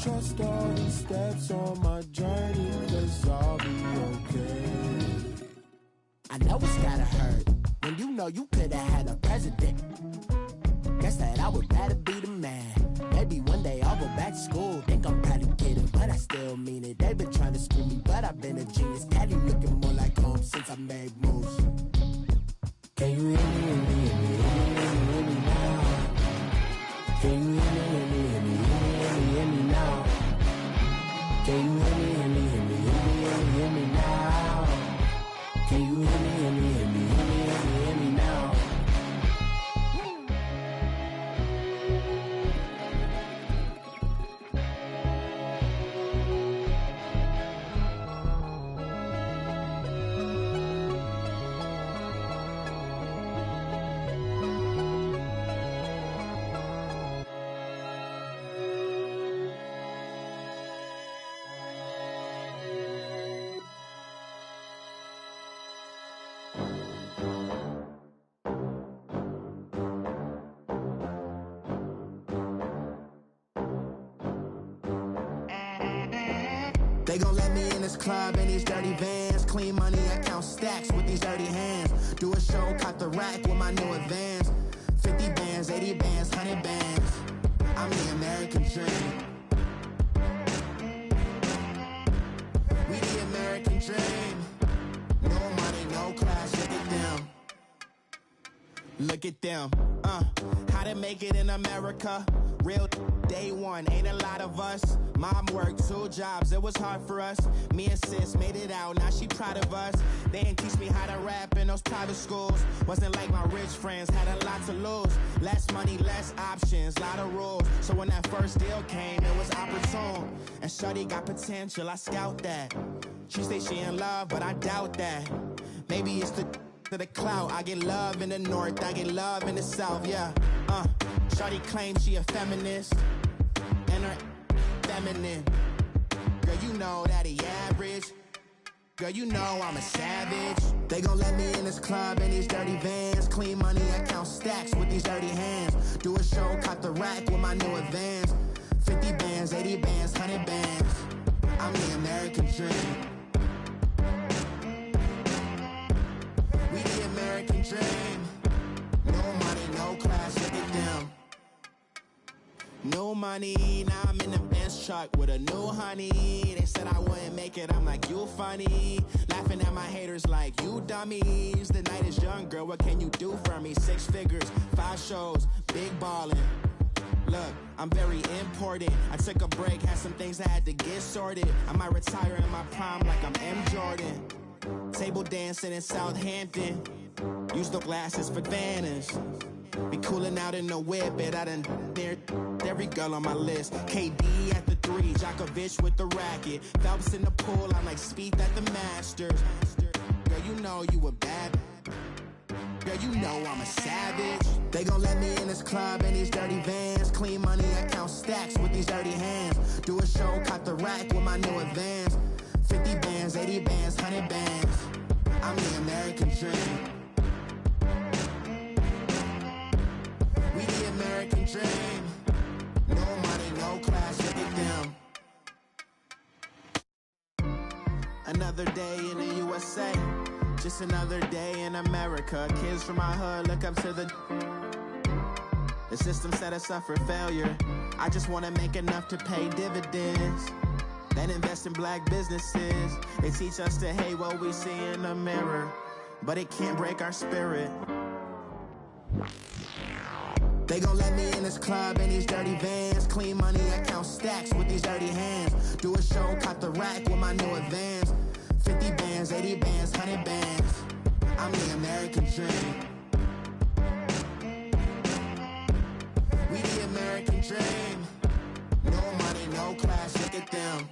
trust all the steps on my journey, 'cause I'll be okay. I know it's gotta hurt when you know you could've had a president. Guess that I would rather be the man. Maybe one day I'll go back to school. Think I'm probably kidding, but I still mean it. They've been trying to screw me, but I've been a genius. Caddy looking more like home since I made moves. Can you hear me, hear me, hear me, hear me now? Can you hear me, hear me, hear me, hear me now? Can you hear me, hear me, hear me, hear me now? Can you hear me? They gon' let me in this club in these dirty vans. Clean money, I count stacks with these dirty hands. Do a show, caught the rack with my new advance. 50 bands, 80 bands, 100 bands. I'm the American dream. We the American dream. No money, no class, look at them. Look at them, how to make it in America. Real day one, ain't a lot of us. Mom worked 2 jobs, it was hard for us. Me and sis made it out, now she proud of us. They didn't teach me how to rap in those private schools. Wasn't like my rich friends, had a lot to lose. Less money, less options, lot of rules. So when that first deal came, it was opportune. And shorty got potential, I scout that. She say she in love, but I doubt that. Maybe it's to the clout. I get love in the north, I get love in the south, yeah. Shorty claims she a feminist, and her feminine. Girl, you know that he average. Girl, you know I'm a savage. They gon' let me in this club in these dirty vans. Clean money, I count stacks with these dirty hands. Do a show, caught the rack with my new advance. 50 bands, 80 bands, 100 bands. I'm the American dream. We the American dream. No money, no class, look at them. No money, now I'm in the Benz truck with a new honey. They said I wouldn't make it, I'm like, you funny. Laughing at my haters like, you dummies. The night is young, girl, what can you do for me? 6 figures, 5 shows, big ballin'. Look, I'm very important. I took a break, had some things I had to get sorted. I might retire in my prime like I'm M. Jordan. Table dancing in Southampton. Use the glasses for Vannas. Be cooling out in the whip, and I done near every girl on my list. KD at the 3, Djokovic with the racket. Phelps in the pool, I'm like Spieth at the Masters. Girl, you know you a bad. Girl, you know I'm a savage. They gon' let me in this club in these dirty vans. Clean money, I count stacks with these dirty hands. Do a show, caught the rack with my new advance. 50 bands, 80 bands, 100 bands. I'm the American dream. We the American dream. No money, no class, look at them. Another day in the USA. Just another day in America. Kids from my hood look up to the system set us up for failure. I just wanna make enough to pay dividends. Then invest in black businesses. They teach us to hate what we see in the mirror, but it can't break our spirit. They gon' let me in this club in these dirty vans. Clean money, I count stacks with these dirty hands. Do a show, caught the rack with my new advance. 50 bands, 80 bands, 100 bands. I'm the American dream. We the American dream. No money, no class, look at them.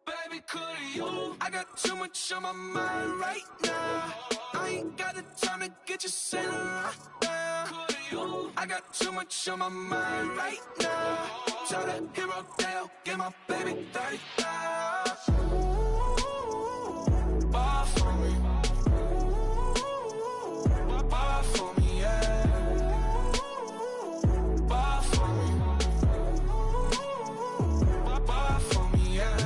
Baby, could you? I got too much on my mind right now. I ain't got the time to get you sitting right now. Could you? I got too much on my mind right now. Tell that hero Dale, get my baby 30,000. Ball for me. Ball for me, yeah. Ball for me. Ball for me, yeah.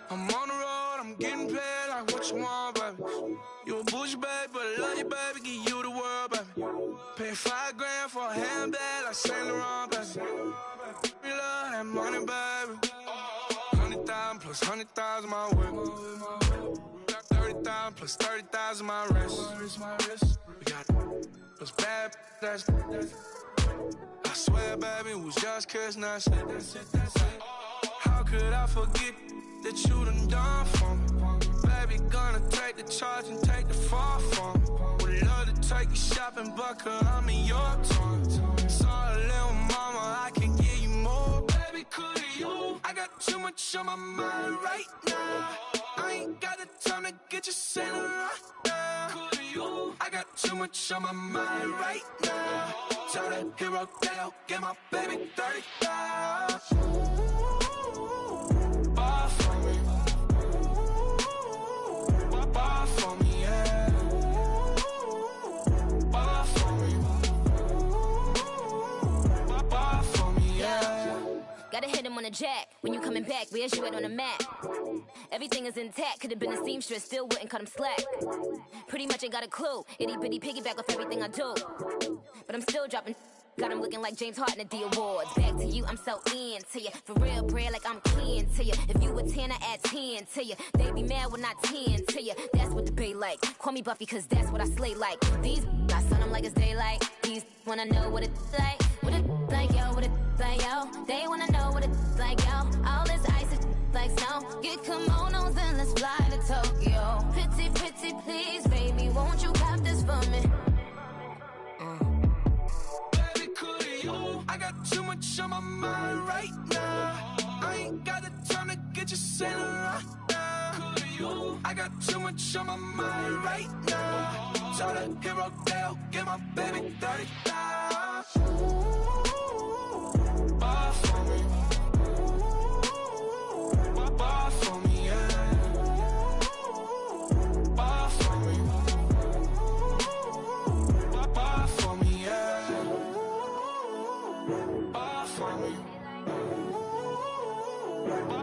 I'm on the road, I'm getting paid like what you want, baby. You a bougie, baby, but I love you, baby. Give you the world, baby. Pay $5 grand for a handbag like Saint Laurent, baby. We love that money, baby. 100,000 plus 100,000 my whip. 30,000 plus 30,000 my wrist. We got those bad, that's. I swear, baby, it was just kiss, that's it. How could I forget that you done for me? Baby, gonna take the charge and take the fall for me. Would love to take you shopping, but I'm in your town. Sorry, little mama, I can give you more. Baby, could you? I got too much on my mind right now. I ain't got the time to get you sitting right now. Could you? I got too much on my mind right now. Tell that hero Dale, get my baby 30,000. Ball for me.
jack. When you coming back, where's you at on the map? Everything is intact, could've been a seamstress, still wouldn't cut him slack. Pretty much ain't got a clue, itty bitty piggyback off everything I do. But I'm still dropping, got him looking like James Harden at the awards. Back to you, I'm so into you. For real, bread, like I'm keen to you. If you a 10, I add 10 to you. They be mad when I 10 to you. That's what the bay like. Call me Buffy, cause that's what I slay like. These, I sun them like it's daylight. These wanna know what it's like. What it like, yo, what it like, yo. They wanna know what it's like, yo. All this ice is like snow. Get kimonos and let's fly to Tokyo. Pretty, pretty, please, baby, won't you cop this for me?
I got too much on my mind right now. I ain't got the time to get you sailing right now. I got too much on my mind right now. Tell the hero Dale, get my baby 30,000. Buy for me. Buy for me, yeah. Buy for me. Buy for me, yeah. Buy for me.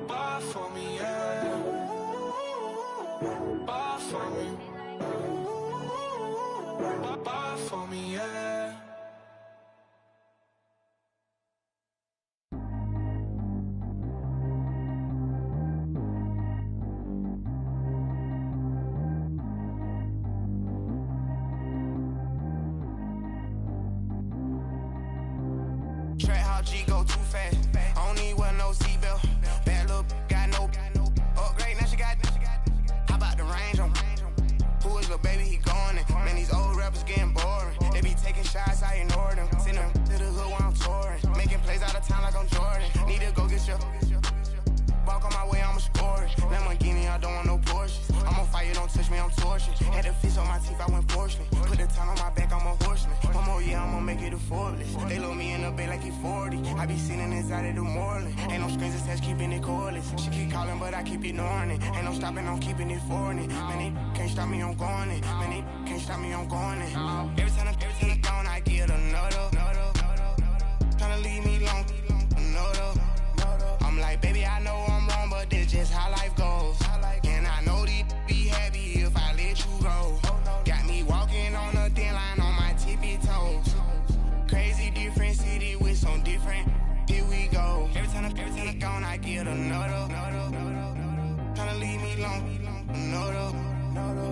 Buy for me, yeah. Buy for me. Buy for me, yeah.
Track how G go too fast. I don't need wear no seatbelt. Bad little got no upgrade. Now she got. How about the range on? Who is the baby? He going in. Man, these old rappers getting boring. They be taking shots, I ignore them. Send them to the hood while I'm touring. Making plays out of town like I'm Jordan. Need to go get your. Walk on my way, I'ma score it. Lamborghini, I don't want no Porsches. I'm on fire, don't touch me, I'm torching. Had the fish on my teeth, I went porcelain. Put the town on my back, I'm a horseman. One more year, I'ma make it affordless. They load me in the bay like he 40. I be sitting inside of the Moreland. Ain't no strings attached, keeping it cordless. She keep calling, but I keep ignoring it. Ain't no stopping, I'm keeping it for it. Man, it can't stop me, I'm going it. Man, it can't stop me, I'm going it. Every time I gone, I get another. Tryna leave me long, another. I'm like, baby, I know I'm wrong, but this just how life goes. And I know these be happy if I let you go. Got me walking on a thin line on my tippy toes. Crazy different city with some different. Here we go. Every time I gone, I get another. Tryna leave me long, another.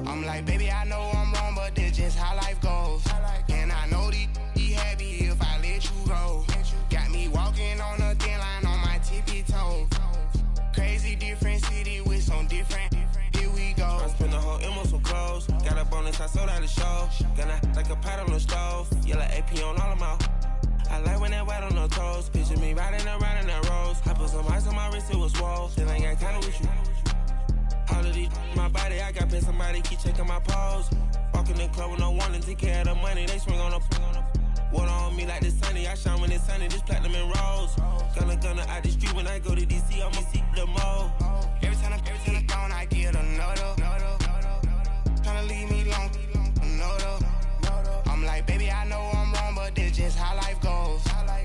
I'm like, baby, I know I'm wrong, but this just how life goes. And I know these be happy if I let you go. Got me walking on a thin line on my tippy toes. Crazy different city with some different. Here we go.
I spent the whole M on some clothes. Got a bonus, I sold out the show. Gonna like a pot on the stove. Yellow AP on all of my. I like when that white on the toes. Picture me riding around in that rose. I put some ice on my wrist, it was swole. Still ain't got time with you. All of these, my body, I got paid somebody keep checking my pose. Walk in the club with no warning, take care of the money. They swing on the. Water on me like the sunny, I shine when it's sunny, this platinum and rose. Gonna out the street when I go to DC, I'ma see the mall.
Every time I gone, I get another. Tryna leave me long, another. I'm like, baby, I know I'm wrong, but this just how life goes.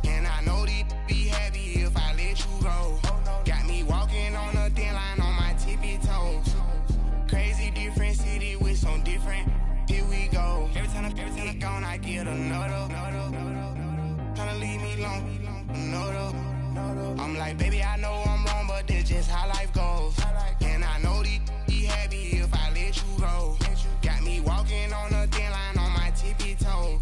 And I know these be happy if I let you go. Got me walking on a thin line on my tippy toes. Crazy different city with some different. Here we go. Every time I gone, I get another. Tryna leave me long, another. I'm like, baby, I know I'm wrong, but this just how life goes. And I know these be happy if I let you go. Got me walking on a thin line on my tippy toes.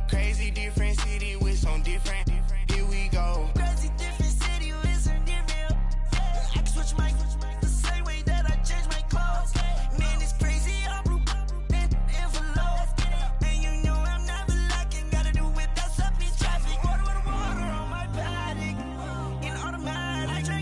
Crazy different city with some different. Here we go.
Crazy different city with some different. I can switch my the same way that I change my clothes. Man, it's crazy, I'm broke and envelope. And you know I'm never lacking. Gotta do it, that's up in traffic. Water on my paddock. In automatic.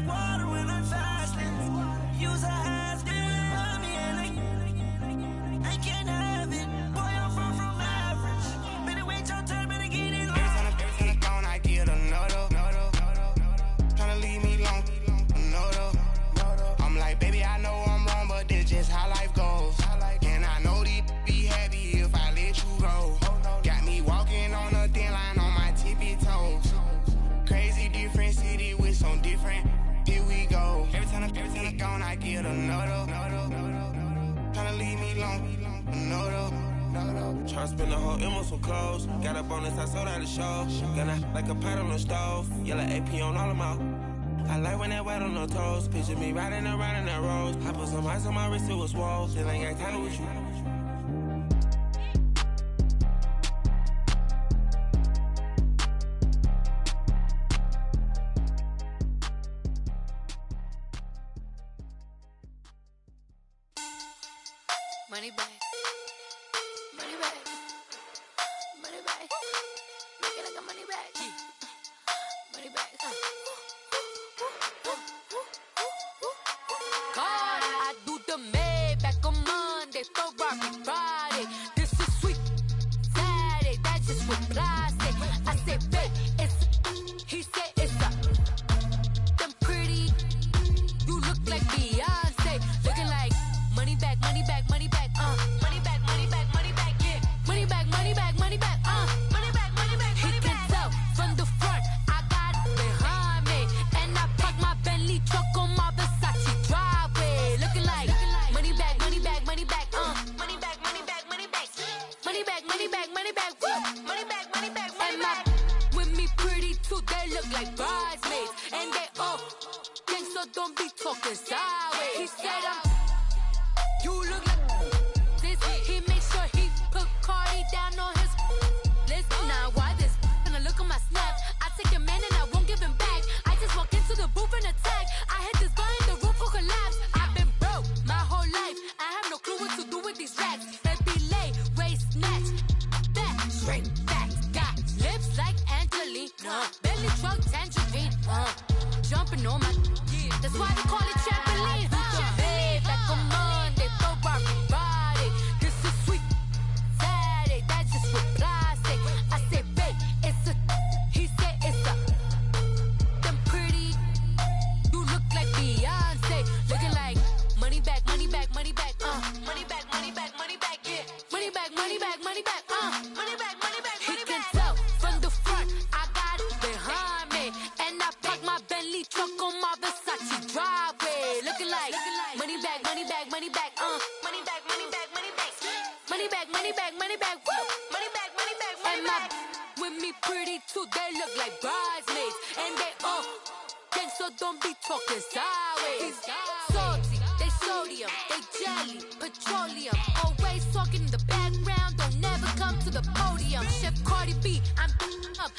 me long. No, though.
Tryna spend the whole M on some clothes. Got up on this, I sold out the show. Gonna like a pot on the stove. Yellow AP on all of my. I like when that wet on the toes. Picture me riding around in that rose. I put some ice on my wrist, it was swole. Still ain't got time with you.
Money back. Money back. Money back. Make it like a money back. Money back. God, I do the Maybach on Monday, Ferrari Friday. This is sweet Saturday, that's just what I say. I say, babe, it's, he said it's a, them pretty, you look like Beyonce, looking like money back, money back, money back, money back, money back, money back, yeah, money back, money back, money back, money back, money back, money back. He can tell from the front, I got it behind me, and I park my Bentley truck on my Versace driveway, looking like money back, money back, money back, money back, money back, money back, money back, money back, money back, woo, money back, money back, money back. With me pretty too, they look like bridesmaids, and they all think so. Don't be talking sideways. He said you look like this. He make sure he put Cardi down on his list. Now why this? When I look at my snap, I take a man and I won't give him back. I just walk into the booth and attack. I hit this guy in the roof will collapse. I've been broke my whole life. I have no clue what to do with these racks. Baby lay, waist snatch, back, straight back. Got lips like Angelina, belly truck tangerine. Jumping on my, that's why they call it trampoline. Back on Monday, Ferrari Friday. This is sweet Saturday, that's just what I say. I say, babe, it's a, he said it's a, them pretty, you look like Beyonce, looking like money back, money back, money back, money back, money back, money back, yeah, money back, money back, money back, money back, money back. He can tell from the front, I got it behind me, and I park my Bentley truck on my Versace driveway, looking like money back, money back, money back, money back, money back, money back, money back, money back, money back, woo, money back, money back, money back. With me pretty too, they look like bridesmaids, and they all think so. Don't be talking sideways. Salty, they sodium, they jelly, petroleum. Always talking in the background, don't never come to the podium. Chef Cardi B, I'm up.